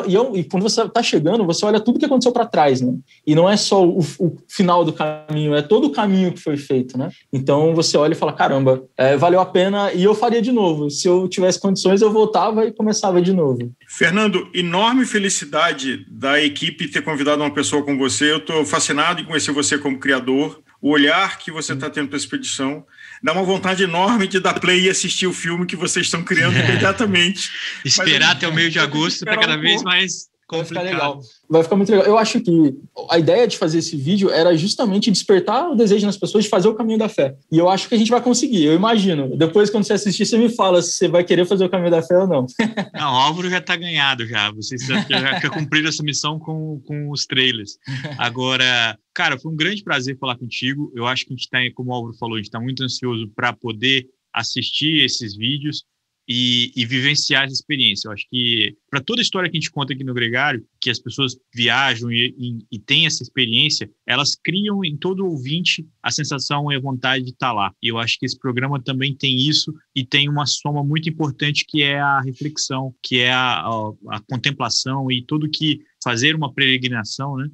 quando você está chegando, você olha tudo que aconteceu para trás, né? E não é só o final do caminho, é todo o caminho que foi feito, né? Então você olha e fala, caramba, valeu a pena e eu faria de novo. Se eu tivesse condições, eu voltava e começava de novo. Fernando, enorme felicidade da equipe ter convidado uma pessoa como você. Eu estou fascinado em conhecer você como criador. O olhar que você está tendo para essa expedição dá uma vontade enorme de dar play e assistir o filme que vocês estão criando imediatamente. Esperar até o meio de agosto está cada vez mais complicado. Vai ficar legal. Vai ficar muito legal. Eu acho que a ideia de fazer esse vídeo era justamente despertar o desejo nas pessoas de fazer o caminho da fé. E eu acho que a gente vai conseguir, eu imagino. Depois, quando você assistir, você me fala se você vai querer fazer o caminho da fé ou não. Não, o Álvaro já está ganhado já. Vocês já cumpriram essa missão com os trailers. Agora, cara, foi um grande prazer falar contigo. Eu acho que a gente está, como o Álvaro falou, a gente está muito ansioso para poder assistir esses vídeos e vivenciar essa experiência. Eu acho que para toda a história que a gente conta aqui no Gregário, que as pessoas viajam e têm essa experiência, elas criam em todo ouvinte a sensação e a vontade de estar lá. E eu acho que esse programa também tem isso e tem uma soma muito importante que é a reflexão, que é a contemplação e tudo que fazer uma peregrinação, né,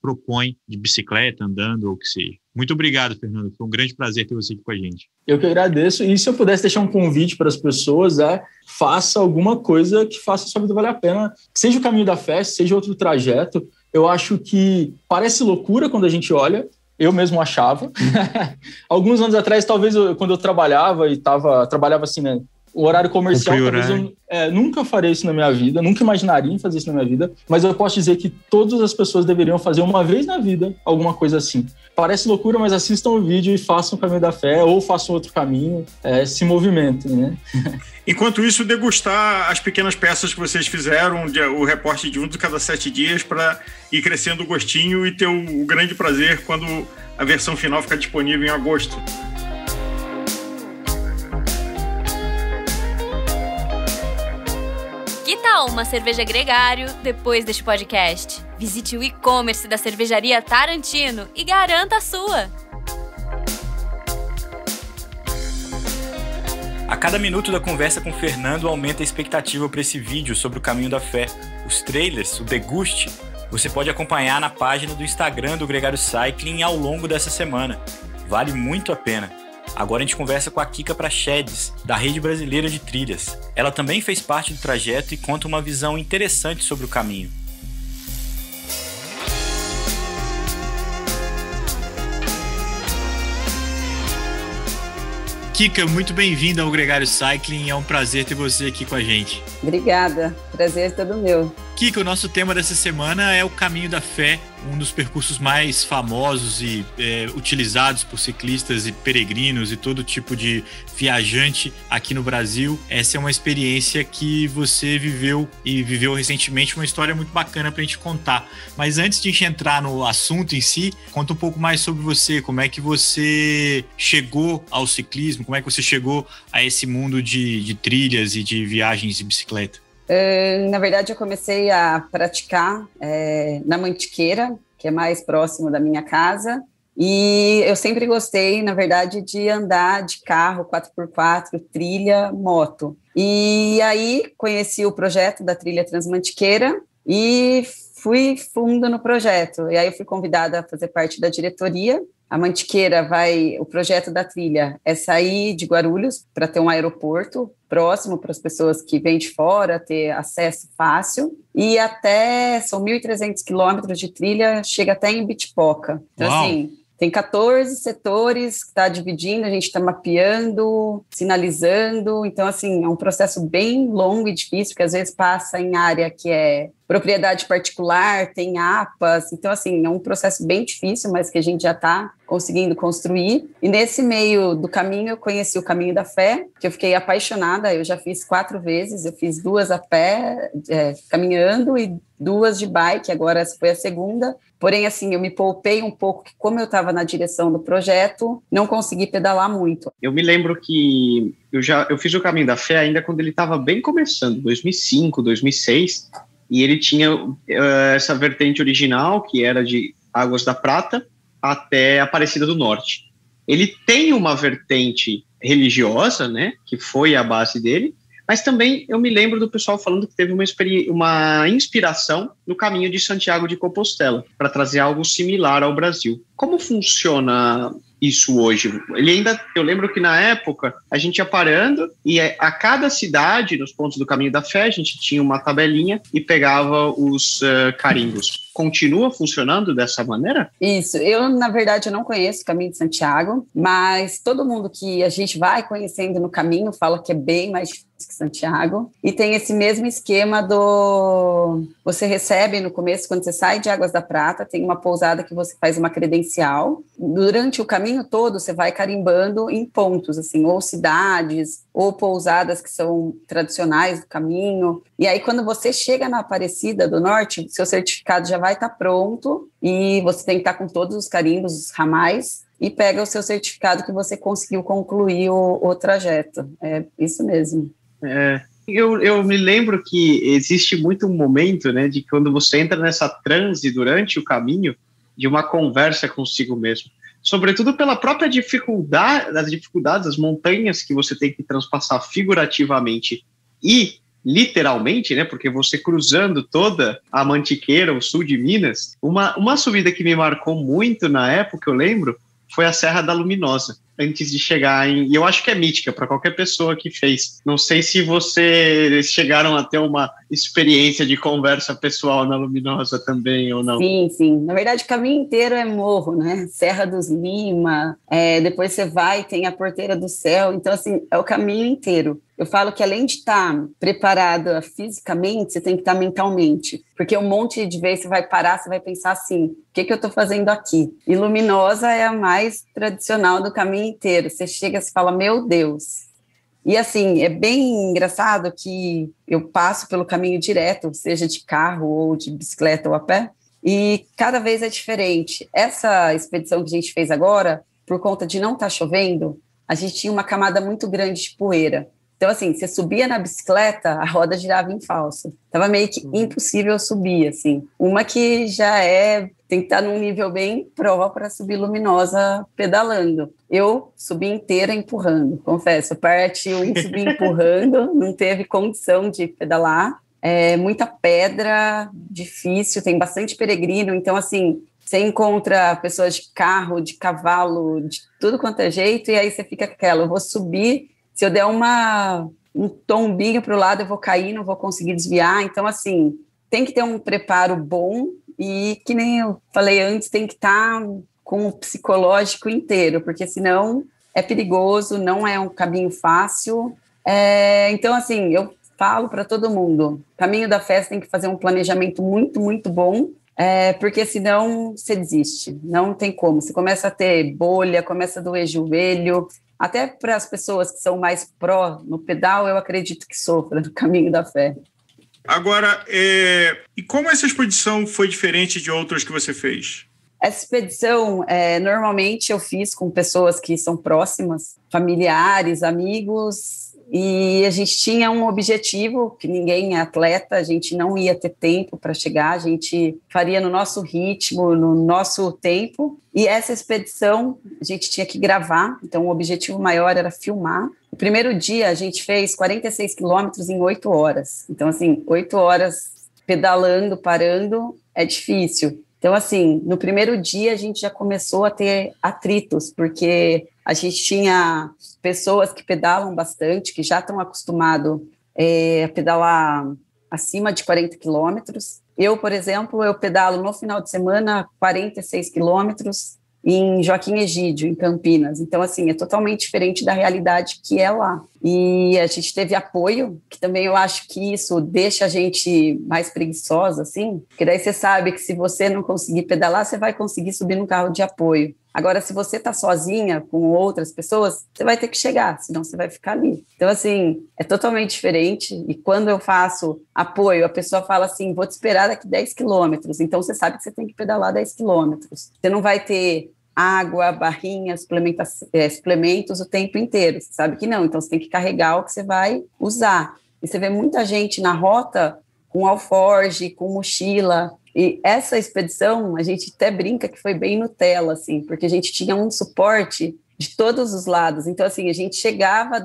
propõe de bicicleta, andando ou o que seja. Muito obrigado, Fernando. Foi um grande prazer ter você aqui com a gente. Eu que agradeço. E se eu pudesse deixar um convite para as pessoas, faça alguma coisa que faça a sua vida valer a pena. Seja o caminho da fé, seja outro trajeto. Eu acho que parece loucura quando a gente olha. Eu mesmo achava. Alguns anos atrás, talvez, quando eu trabalhava trabalhava assim, né? O horário comercial, talvez eu nunca faria isso na minha vida, nunca imaginaria em fazer isso na minha vida, mas eu posso dizer que todas as pessoas deveriam fazer uma vez na vida alguma coisa assim. Parece loucura, mas assistam o vídeo e façam o caminho da fé, ou façam outro caminho, se movimentem, né? Enquanto isso, degustar as pequenas peças que vocês fizeram, o reporte de 1 de cada 7 dias, para ir crescendo o gostinho e ter o grande prazer quando a versão final ficar disponível em agosto. Que tal uma cerveja Gregário depois deste podcast? Visite o e-commerce da Cervejaria Tarantino e garanta a sua! A cada minuto da conversa com o Fernando aumenta a expectativa para esse vídeo sobre o caminho da fé. Os trailers, o deguste, você pode acompanhar na página do Instagram do Gregário Cycling ao longo dessa semana. Vale muito a pena. Agora a gente conversa com a Kika Prachedes, da Rede Brasileira de Trilhas. Ela também fez parte do trajeto e conta uma visão interessante sobre o caminho. Kika, muito bem-vinda ao Gregário Cycling. É um prazer ter você aqui com a gente. Obrigada. Prazer é todo meu. Kika, o nosso tema dessa semana é o Caminho da Fé, um dos percursos mais famosos e utilizados por ciclistas e peregrinos e todo tipo de viajante aqui no Brasil. Essa é uma experiência que você viveu recentemente, uma história muito bacana para a gente contar. Mas antes de a gente entrar no assunto em si, conta um pouco mais sobre você, como é que você chegou ao ciclismo, como é que você chegou a esse mundo de trilhas e de viagens de bicicleta. Na verdade, eu comecei a praticar na Mantiqueira, que é mais próximo da minha casa, e eu sempre gostei, na verdade, de andar de carro, 4x4, trilha, moto. E aí conheci o projeto da Trilha Transmantiqueira e fui fundo no projeto. E aí eu fui convidada a fazer parte da diretoria. A Mantiqueira o projeto da trilha é sair de Guarulhos para ter um aeroporto próximo para as pessoas que vêm de fora, ter acesso fácil, e são 1.300 quilômetros de trilha, chega até em Bitipoca. Então, assim, Tem 14 setores que está dividindo, a gente está mapeando, sinalizando. Então, assim, é um processo bem longo e difícil, porque às vezes passa em área que é propriedade particular, tem APAs. Então, assim, é um processo bem difícil, mas que a gente já está conseguindo construir. E nesse meio do caminho, eu conheci o Caminho da Fé, que eu fiquei apaixonada. Eu já fiz 4 vezes, eu fiz 2 a pé, caminhando, e 2 de bike, agora essa foi a segunda. Porém, assim, eu me poupei um pouco, que como eu estava na direção do projeto, não consegui pedalar muito. Eu me lembro que eu fiz o Caminho da Fé ainda quando ele estava bem começando, 2005, 2006, e ele tinha essa vertente original, que era de Águas da Prata até Aparecida do Norte. Ele tem uma vertente religiosa, né, que foi a base dele, mas também eu me lembro do pessoal falando que teve uma inspiração no Caminho de Santiago de Compostela, para trazer algo similar ao Brasil. Como funciona isso hoje? Eu lembro que na época a gente ia parando e a cada cidade, nos pontos do Caminho da Fé, a gente tinha uma tabelinha e pegava os carimbos. Continua funcionando dessa maneira? Isso. Eu, na verdade, eu não conheço o Caminho de Santiago, mas todo mundo que a gente vai conhecendo no caminho fala que é bem mais difícil que Santiago. E tem esse mesmo esquema você recebe no começo, quando você sai de Águas da Prata, tem uma pousada que você faz uma credencial. Durante o caminho todo, você vai carimbando em pontos, assim, ou cidades, ou pousadas que são tradicionais do caminho. E aí, quando você chega na Aparecida do Norte, seu certificado já vai estar pronto e você tem que estar com todos os carimbos, os ramais, e pega o seu certificado que você conseguiu concluir o trajeto. É isso mesmo. Eu me lembro que existe muito um momento, né, de quando você entra nessa transe durante o caminho, de uma conversa consigo mesmo. Sobretudo pela própria dificuldade, das dificuldades, as montanhas que você tem que transpassar figurativamente e literalmente, né, porque você cruzando toda a Mantiqueira, o sul de Minas, uma subida que me marcou muito na época, eu lembro, foi a Serra da Luminosa, antes de chegar e eu acho que é mítica para qualquer pessoa que fez. Não sei se vocês chegaram a ter uma experiência de conversa pessoal na Luminosa também ou não. Sim, sim. Na verdade, o caminho inteiro é morro, né? Serra dos Lima, depois você vai, tem a Porteira do Céu. Então, assim, é o caminho inteiro. Eu falo que além de estar preparada fisicamente, você tem que estar mentalmente. Porque um monte de vezes você vai parar, você vai pensar assim, o que eu estou fazendo aqui? E Luminosa é a mais tradicional do caminho inteiro. Você chega e fala, meu Deus. E assim, é bem engraçado que eu passo pelo caminho direto, seja de carro ou de bicicleta ou a pé, e cada vez é diferente. Essa expedição que a gente fez agora, por conta de não estar chovendo, a gente tinha uma camada muito grande de poeira. Então, assim, você subia na bicicleta, a roda girava em falso. Tava meio que impossível subir, assim. Uma que já tem que estar num nível bem pró para subir Luminosa pedalando. Eu subi inteira empurrando, confesso. Parte 1 subi empurrando, não teve condição de pedalar. Muita pedra, difícil, tem bastante peregrino. Então, assim, você encontra pessoas de carro, de cavalo, de tudo quanto é jeito, e aí você fica com aquela, eu vou subir. Se eu der um tombinho para o lado, eu vou cair, não vou conseguir desviar. Então, assim, tem que ter um preparo bom e, que nem eu falei antes, tem que estar com o psicológico inteiro, porque senão é perigoso, não é um caminho fácil. Então, assim, eu falo para todo mundo, Caminho da Fé tem que fazer um planejamento muito, muito bom, porque senão você desiste, não tem como. Você começa a ter bolha, começa a doer joelho. Até para as pessoas que são mais pró no pedal, eu acredito que sofra no Caminho da Fé. Agora, e como essa expedição foi diferente de outras que você fez? Essa expedição, normalmente eu fiz com pessoas que são próximas, familiares, amigos, e a gente tinha um objetivo, que ninguém é atleta, a gente não ia ter tempo para chegar, a gente faria no nosso ritmo, no nosso tempo, e essa expedição a gente tinha que gravar, então o objetivo maior era filmar. O primeiro dia a gente fez 46 quilômetros em 8 horas, então assim, 8 horas pedalando, parando, é difícil. Então assim, no primeiro dia a gente já começou a ter atritos, porque a gente tinha pessoas que pedalam bastante, que já estão acostumados a pedalar acima de 40 quilômetros. Eu, por exemplo, eu pedalo no final de semana 46 quilômetros em Joaquim Egídio, em Campinas. Então, assim, é totalmente diferente da realidade que é lá. E a gente teve apoio, que também eu acho que isso deixa a gente mais preguiçosa, assim, porque daí você sabe que se você não conseguir pedalar, você vai conseguir subir num carro de apoio. Agora, se você está sozinha com outras pessoas, você vai ter que chegar, senão você vai ficar ali. Então, assim, é totalmente diferente. E quando eu faço apoio, a pessoa fala assim, vou te esperar daqui 10 quilômetros. Então, você sabe que você tem que pedalar 10 quilômetros. Você não vai ter água, barrinhas, suplementos o tempo inteiro. Você sabe que não. Então, você tem que carregar o que você vai usar. E você vê muita gente na rota com alforge, com mochila. E essa expedição, a gente até brinca que foi bem Nutella, assim, porque a gente tinha um suporte de todos os lados. Então, assim, a gente chegava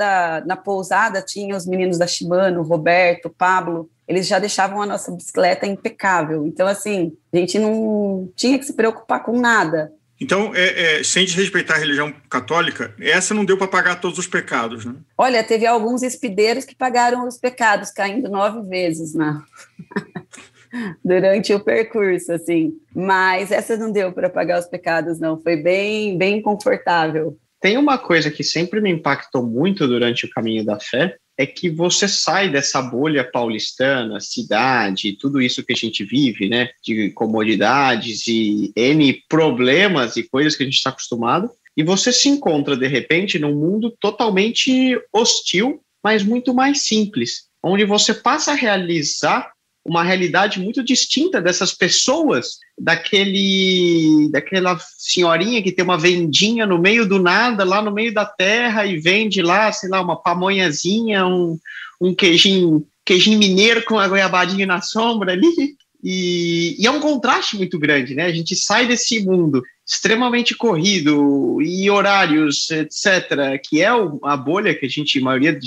na pousada, tinha os meninos da Shimano, Roberto, Pablo, eles já deixavam a nossa bicicleta impecável. Então, assim, a gente não tinha que se preocupar com nada. Então, sem desrespeitar a religião católica, essa não deu para pagar todos os pecados, né? Olha, teve alguns espideiros que pagaram os pecados, caindo 9 vezes durante o percurso, assim. Mas essa não deu para pagar os pecados, não. Foi bem, bem confortável. Tem uma coisa que sempre me impactou muito durante o Caminho da Fé, é que você sai dessa bolha paulistana, cidade, tudo isso que a gente vive, né, de comodidades e N problemas e coisas que a gente está acostumado, e você se encontra, de repente, num mundo totalmente hostil, mas muito mais simples, onde você passa a realizar uma realidade muito distinta dessas pessoas, daquela senhorinha que tem uma vendinha no meio do nada, lá no meio da terra, e vende lá, sei lá, uma pamonhazinha, um queijinho mineiro com a goiabadinha na sombra ali, e é um contraste muito grande, né? A gente sai desse mundo extremamente corrido e horários, etc., que é a bolha que a maioria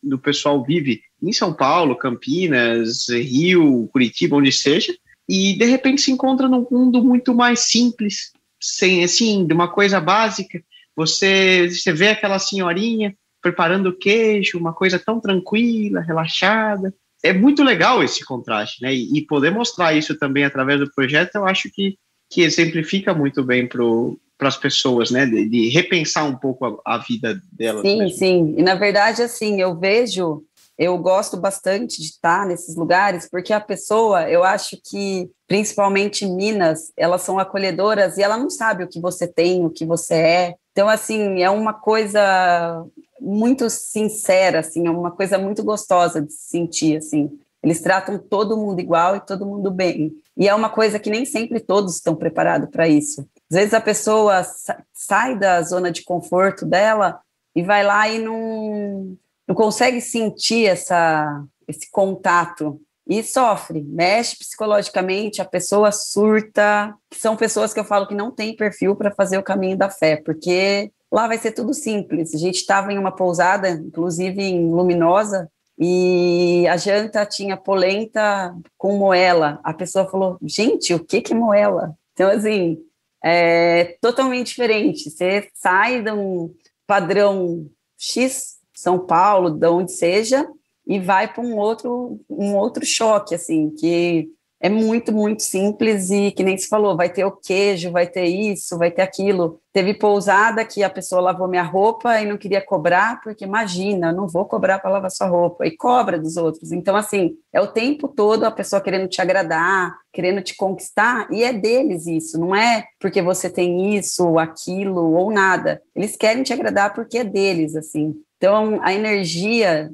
do pessoal vive em São Paulo, Campinas, Rio, Curitiba, onde seja, e de repente se encontra num mundo muito mais simples, sem, assim, de uma coisa básica. Você vê aquela senhorinha preparando queijo, uma coisa tão tranquila, relaxada. É muito legal esse contraste, né? E poder mostrar isso também através do projeto, eu acho que exemplifica muito bem para as pessoas, né? De repensar um pouco a vida delas. Sim, mesmo. sim. E, na verdade, assim, eu gosto bastante de estar nesses lugares, porque a pessoa, eu acho que, principalmente em Minas, elas são acolhedoras e ela não sabe o que você tem, o que você é. Então, assim, é uma coisa muito sincera, assim, é uma coisa muito gostosa de se sentir, assim. Eles tratam todo mundo igual e todo mundo bem. E é uma coisa que nem sempre todos estão preparados para isso. Às vezes a pessoa sai da zona de conforto dela e vai lá e não consegue sentir esse contato e sofre, mexe psicologicamente, a pessoa surta. São pessoas que eu falo que não têm perfil para fazer o Caminho da Fé, porque lá vai ser tudo simples. A gente estava em uma pousada, inclusive em Luminosa, e a janta tinha polenta com moela. A pessoa falou, gente, o que é moela? Então, assim, é totalmente diferente. Você sai de um padrão X, São Paulo, de onde seja, e vai para um outro choque, assim, que é muito, muito simples e que nem se falou, vai ter o queijo, vai ter isso, vai ter aquilo. Teve pousada que a pessoa lavou minha roupa e não queria cobrar, porque imagina, não vou cobrar para lavar sua roupa, e cobra dos outros. Então, assim, é o tempo todo a pessoa querendo te agradar, querendo te conquistar, e é deles isso, não é porque você tem isso, aquilo ou nada. Eles querem te agradar porque é deles, assim. Então, a energia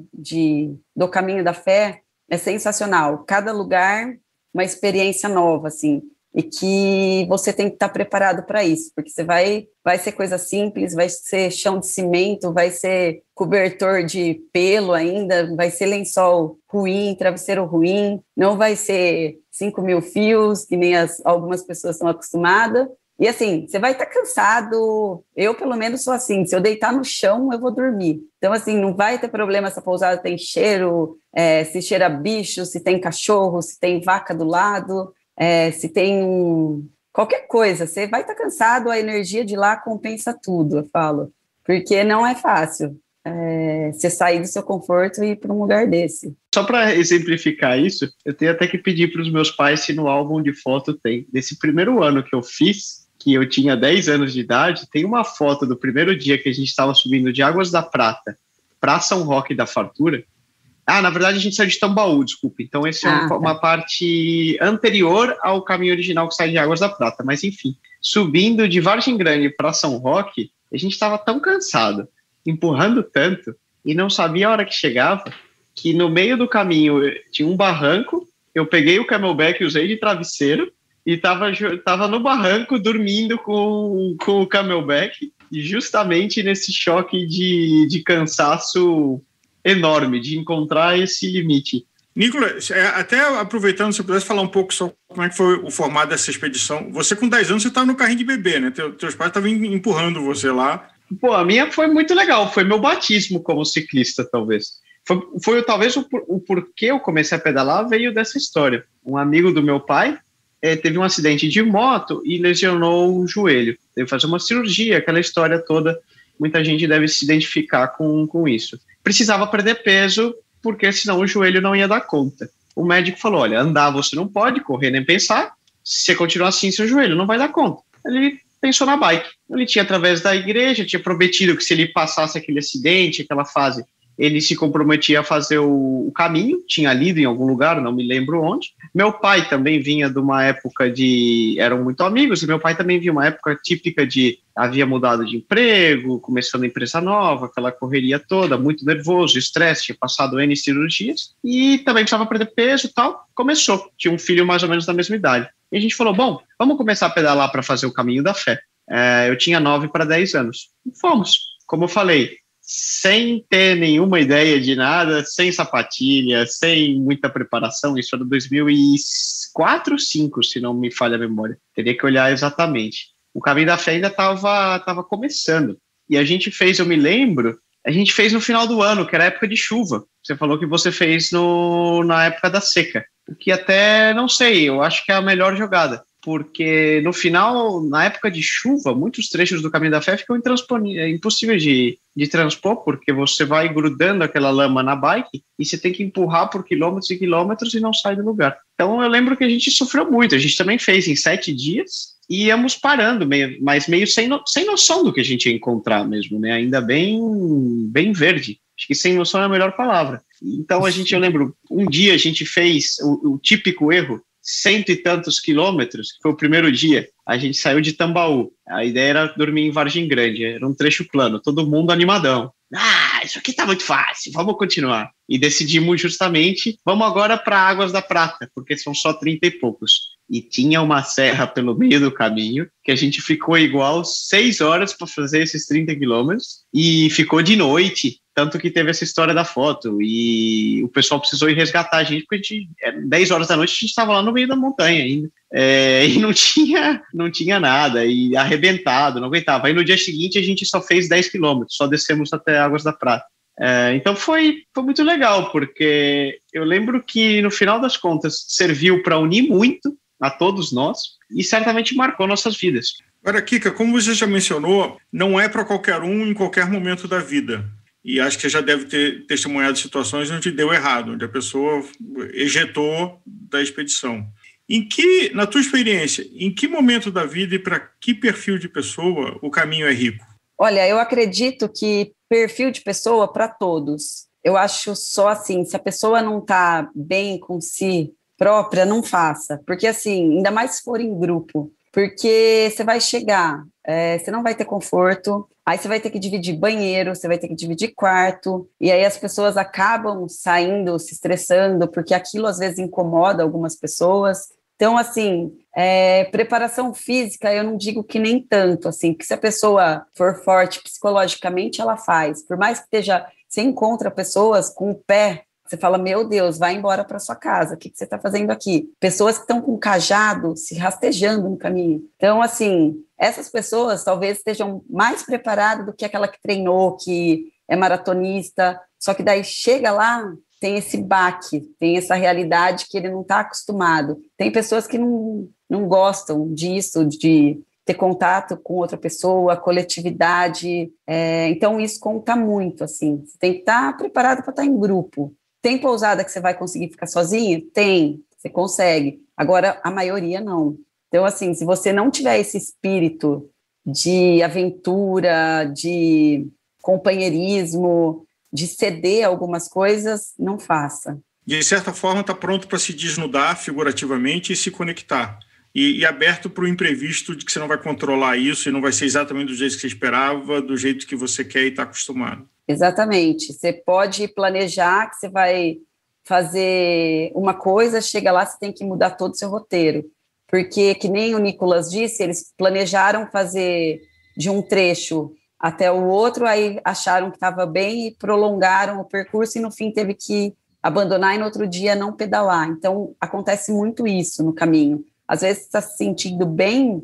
do Caminho da Fé é sensacional. Cada lugar, uma experiência nova, assim, e que você tem que estar preparado para isso, porque você vai ser coisa simples, vai ser chão de cimento, vai ser cobertor de pelo ainda, vai ser lençol ruim, travesseiro ruim, não vai ser 5.000 fios, que nem algumas pessoas estão acostumadas. E assim, você vai estar cansado, eu pelo menos sou assim, se eu deitar no chão, eu vou dormir. Então assim, não vai ter problema se a pousada tem cheiro, se cheira bicho, se tem cachorro, se tem vaca do lado, se tem qualquer coisa, você vai estar cansado, a energia de lá compensa tudo, eu falo. Porque não é fácil você sair do seu conforto e ir para um lugar desse. Só para exemplificar isso, eu tenho até que pedir para os meus pais se no álbum de foto tem. Desse primeiro ano que eu fiz, que eu tinha 10 anos de idade, tem uma foto do primeiro dia que a gente estava subindo de Águas da Prata para São Roque da Fartura. Na verdade a gente saiu de Tambaú, desculpa. Então esse é uma parte anterior ao caminho original que sai de Águas da Prata. Mas enfim, subindo de Vargem Grande para São Roque, a gente estava tão cansado, empurrando tanto, e não sabia a hora que chegava, que no meio do caminho tinha um barranco, eu peguei o camelback e usei de travesseiro, e tava no barranco dormindo com o camelback, e justamente nesse choque de cansaço enorme, de encontrar esse limite. Nicolas, até aproveitando, se você pudesse falar um pouco sobre como é que foi o formato dessa expedição. Você com 10 anos, você estava no carrinho de bebê, né? Teus pais estavam empurrando você lá. Pô, a minha foi muito legal, foi meu batismo como ciclista, talvez. Foi talvez o porquê eu comecei a pedalar veio dessa história. Um amigo do meu pai teve um acidente de moto e lesionou o joelho. Teve que fazer uma cirurgia, aquela história toda. Muita gente deve se identificar com isso. Precisava perder peso, porque senão o joelho não ia dar conta. O médico falou, olha, andar você não pode, correr nem pensar. Se você continuar assim, seu joelho não vai dar conta. Ele pensou na bike. Ele tinha, através da igreja, tinha prometido que se ele passasse aquele acidente, aquela fase, ele se comprometia a fazer o caminho, tinha lido em algum lugar, não me lembro onde. Meu pai também vinha de uma época eram muito amigos, e meu pai também vinha uma época típica havia mudado de emprego, começando a empresa nova, aquela correria toda, muito nervoso, estresse, tinha passado N cirurgias, e também precisava perder peso e tal. Começou, tinha um filho mais ou menos da mesma idade. E a gente falou, bom, vamos começar a pedalar para fazer o caminho da fé. Eu tinha 9 para 10 anos. E fomos, como eu falei, sem ter nenhuma ideia de nada, sem sapatilha, sem muita preparação. Isso era 2004 ou 2005, se não me falha a memória. Teria que olhar exatamente. O Caminho da Fé ainda estava começando. E a gente fez, eu me lembro, a gente fez no final do ano, que era época de chuva. Você falou que você fez na época da seca. O que até, não sei, eu acho que é a melhor jogada. Porque no final, na época de chuva, muitos trechos do Caminho da Fé ficam impossíveis de transpor, porque você vai grudando aquela lama na bike e você tem que empurrar por quilômetros e quilômetros e não sai do lugar. Então eu lembro que a gente sofreu muito, a gente também fez em 7 dias e íamos parando, mas meio sem noção do que a gente ia encontrar mesmo, né? Ainda bem verde. Acho que sem noção é a melhor palavra. Então eu lembro, um dia a gente fez o típico erro, 100 e tantos quilômetros, que foi o primeiro dia, a gente saiu de Tambaú. A ideia era dormir em Vargem Grande, era um trecho plano, todo mundo animadão. Isso aqui tá muito fácil, vamos continuar. E decidimos justamente, vamos agora para Águas da Prata, porque são só 30 e poucos. E tinha uma serra pelo meio do caminho, que a gente ficou igual 6 horas para fazer esses 30 quilômetros, e ficou de noite, tanto que teve essa história da foto, e o pessoal precisou ir resgatar a gente, porque 10 horas da noite a gente estava lá no meio da montanha ainda, e não tinha nada, e arrebentado, não aguentava. Aí no dia seguinte a gente só fez 10 quilômetros, só descemos até Águas da Prata. Então foi muito legal, porque eu lembro que no final das contas serviu para unir muito a todos nós e certamente marcou nossas vidas. Agora, Kika, como você já mencionou, não é para qualquer um em qualquer momento da vida. E acho que você já deve ter testemunhado situações onde deu errado, onde a pessoa ejetou da expedição. Na tua experiência, em que momento da vida e para que perfil de pessoa o caminho é rico? Olha, eu acredito que perfil de pessoa para todos. Eu acho só assim, se a pessoa não está bem com si própria, não faça. Porque assim, ainda mais se for em grupo, porque você vai chegar, você não vai ter conforto, aí você vai ter que dividir banheiro, você vai ter que dividir quarto, e aí as pessoas acabam saindo, se estressando, porque aquilo às vezes incomoda algumas pessoas. Então, assim, preparação física, eu não digo que nem tanto, assim, porque se a pessoa for forte psicologicamente, ela faz. Por mais que você encontra pessoas com o pé, você fala, meu Deus, vai embora para sua casa, o que você está fazendo aqui? Pessoas que estão com cajado, se rastejando no caminho. Então, assim, essas pessoas talvez estejam mais preparadas do que aquela que treinou, que é maratonista, só que daí chega lá, tem esse baque, tem essa realidade que ele não está acostumado. Tem pessoas que não gostam disso, de ter contato com outra pessoa, coletividade. Então, isso conta muito, assim. Você tem que estar preparado para estar em grupo. Tem pousada que você vai conseguir ficar sozinha? Tem, você consegue. Agora, a maioria não. Então, assim, se você não tiver esse espírito de aventura, de companheirismo, de ceder algumas coisas, não faça. De certa forma, está pronto para se desnudar figurativamente e se conectar. E aberto para o imprevisto de que você não vai controlar isso e não vai ser exatamente do jeito que você esperava, do jeito que você quer e está acostumado. Exatamente. Você pode planejar que você vai fazer uma coisa, chega lá, você tem que mudar todo o seu roteiro. Porque, que nem o Nicolas disse, eles planejaram fazer de um trecho até o outro, aí acharam que estava bem e prolongaram o percurso e, no fim, teve que abandonar e, no outro dia, não pedalar. Então, acontece muito isso no caminho. Às vezes, você está se sentindo bem,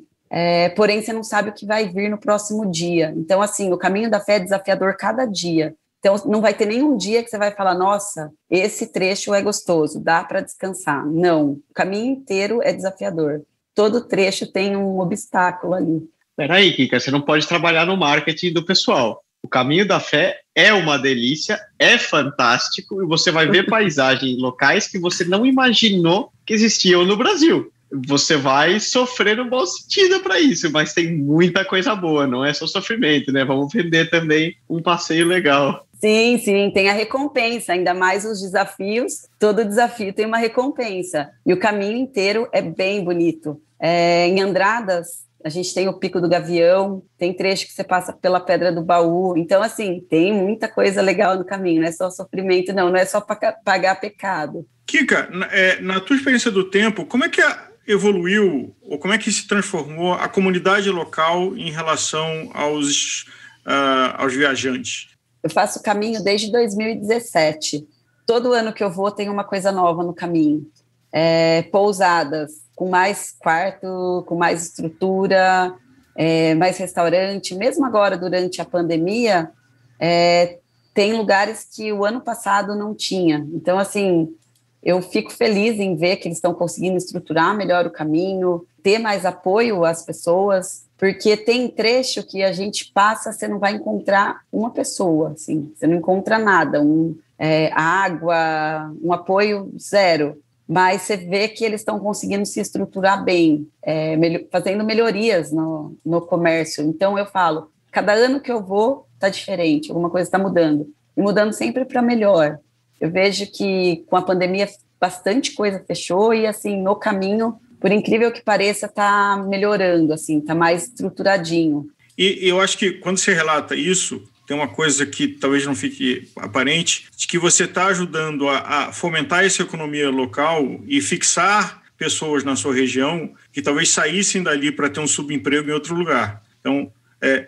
porém, você não sabe o que vai vir no próximo dia. Então, assim, o caminho da fé é desafiador cada dia. Então, não vai ter nenhum dia que você vai falar, nossa, esse trecho é gostoso, dá para descansar. Não, o caminho inteiro é desafiador. Todo trecho tem um obstáculo ali. Peraí, Kika, você não pode trabalhar no marketing do pessoal. O caminho da fé é uma delícia, é fantástico, e você vai ver paisagens locais que você não imaginou que existiam no Brasil. Você vai sofrer no bom sentido para isso, mas tem muita coisa boa, não é só sofrimento, né? Vamos vender também um passeio legal. Sim, sim, tem a recompensa, ainda mais os desafios, todo desafio tem uma recompensa, e o caminho inteiro é bem bonito. Em Andradas, a gente tem o Pico do Gavião, tem trecho que você passa pela Pedra do Baú, então, assim, tem muita coisa legal no caminho, não é só sofrimento, não é só pagar pecado. Kika, na tua experiência do tempo, como é que evoluiu, ou como é que se transformou a comunidade local em relação aos viajantes? Eu faço o caminho desde 2017. Todo ano que eu vou tem uma coisa nova no caminho. Pousadas, com mais quarto, com mais estrutura, mais restaurante. Mesmo agora, durante a pandemia, tem lugares que o ano passado não tinha. Então, assim, eu fico feliz em ver que eles estão conseguindo estruturar melhor o caminho, ter mais apoio às pessoas, porque tem trecho que a gente passa, você não vai encontrar uma pessoa, assim, você não encontra nada, água, um apoio zero, mas você vê que eles estão conseguindo se estruturar bem, fazendo melhorias no comércio. Então, eu falo, cada ano que eu vou, está diferente, alguma coisa está mudando, e mudando sempre para melhor. Eu vejo que com a pandemia bastante coisa fechou e, assim, no caminho, por incrível que pareça, está melhorando, assim, está mais estruturadinho. E eu acho que quando você relata isso, tem uma coisa que talvez não fique aparente, de que você está ajudando a fomentar essa economia local e fixar pessoas na sua região que talvez saíssem dali para ter um subemprego em outro lugar. Então,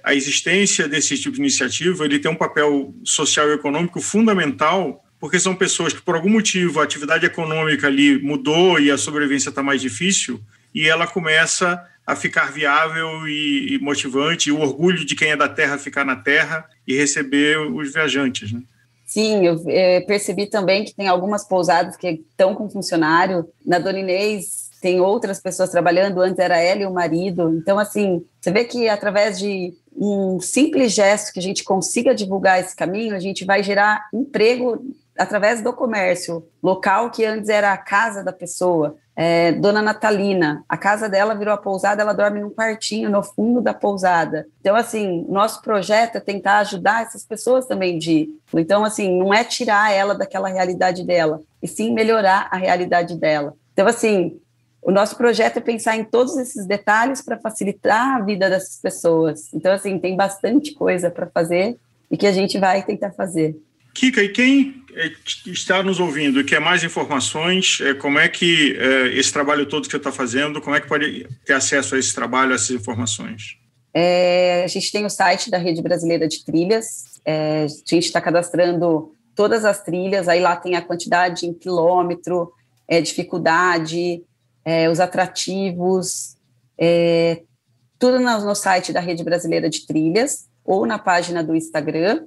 a existência desse tipo de iniciativa, ele tem um papel social e econômico fundamental, porque são pessoas que, por algum motivo, a atividade econômica ali mudou e a sobrevivência está mais difícil, e ela começa a ficar viável e motivante, e o orgulho de quem é da terra ficar na terra e receber os viajantes, né? Sim, eu percebi também que tem algumas pousadas que estão com funcionário. Na Dona Inês tem outras pessoas trabalhando, antes era ela e o marido. Então, assim, você vê que através de um simples gesto que a gente consiga divulgar esse caminho, a gente vai gerar emprego através do comércio local, que antes era a casa da pessoa. Dona Natalina, a casa dela virou a pousada, ela dorme num quartinho no fundo da pousada. Então, assim, nosso projeto é tentar ajudar essas pessoas também Então, assim, não é tirar ela daquela realidade dela, e sim melhorar a realidade dela. Então, assim, o nosso projeto é pensar em todos esses detalhes para facilitar a vida dessas pessoas. Então, assim, tem bastante coisa para fazer e que a gente vai tentar fazer. Kika, e quem está nos ouvindo e quer mais informações, como é que esse trabalho todo que você está fazendo, como é que pode ter acesso a esse trabalho, a essas informações? A gente tem o site da Rede Brasileira de Trilhas, a gente está cadastrando todas as trilhas, aí lá tem a quantidade em quilômetro, dificuldade, os atrativos, tudo no site da Rede Brasileira de Trilhas, ou na página do Instagram.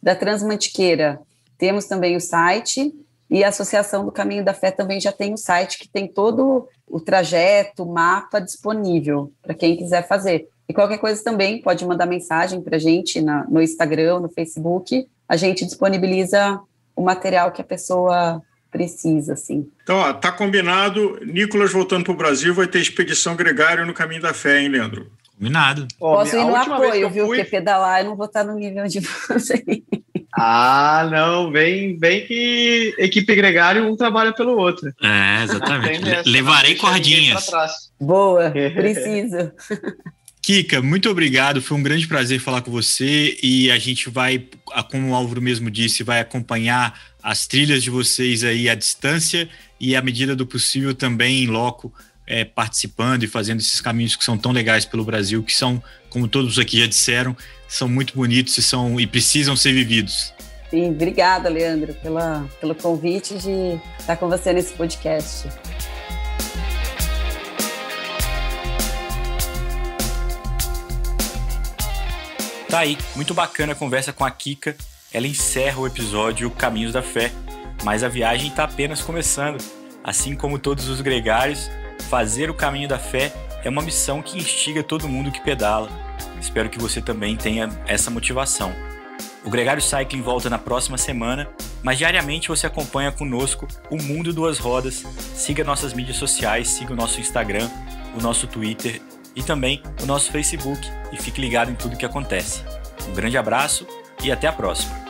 Da Transmantiqueira, temos também o site, e a Associação do Caminho da Fé também já tem o site, que tem todo o trajeto, o mapa disponível para quem quiser fazer. E qualquer coisa também pode mandar mensagem para a gente no Instagram, no Facebook, a gente disponibiliza o material que a pessoa precisa, assim. Então, ó, tá combinado. Nicolas voltando para o Brasil, vai ter expedição Gregário no Caminho da Fé, hein, Leandro? Combinado. Posso ir no apoio, viu? Porque pedalar eu não vou estar no nível de você. Ah, não, vem que equipe Gregário um trabalha pelo outro. Exatamente. Levarei cordinhas. Boa, preciso. Kika, muito obrigado, foi um grande prazer falar com você e a gente vai, como o Álvaro mesmo disse, vai acompanhar as trilhas de vocês aí à distância e à medida do possível também em loco, participando e fazendo esses caminhos que são tão legais pelo Brasil, que são, como todos aqui já disseram, são muito bonitos e precisam ser vividos. Sim, obrigada, Leandro, pelo convite de estar com você nesse podcast. Tá aí, muito bacana a conversa com a Kika. Ela encerra o episódio Caminhos da Fé, mas a viagem está apenas começando. Assim como todos os gregários, fazer o Caminho da Fé é uma missão que instiga todo mundo que pedala. Espero que você também tenha essa motivação. O Gregário Cycling volta na próxima semana, mas diariamente você acompanha conosco o Mundo Duas Rodas. Siga nossas mídias sociais, siga o nosso Instagram, o nosso Twitter e também o nosso Facebook e fique ligado em tudo que acontece. Um grande abraço e até a próxima!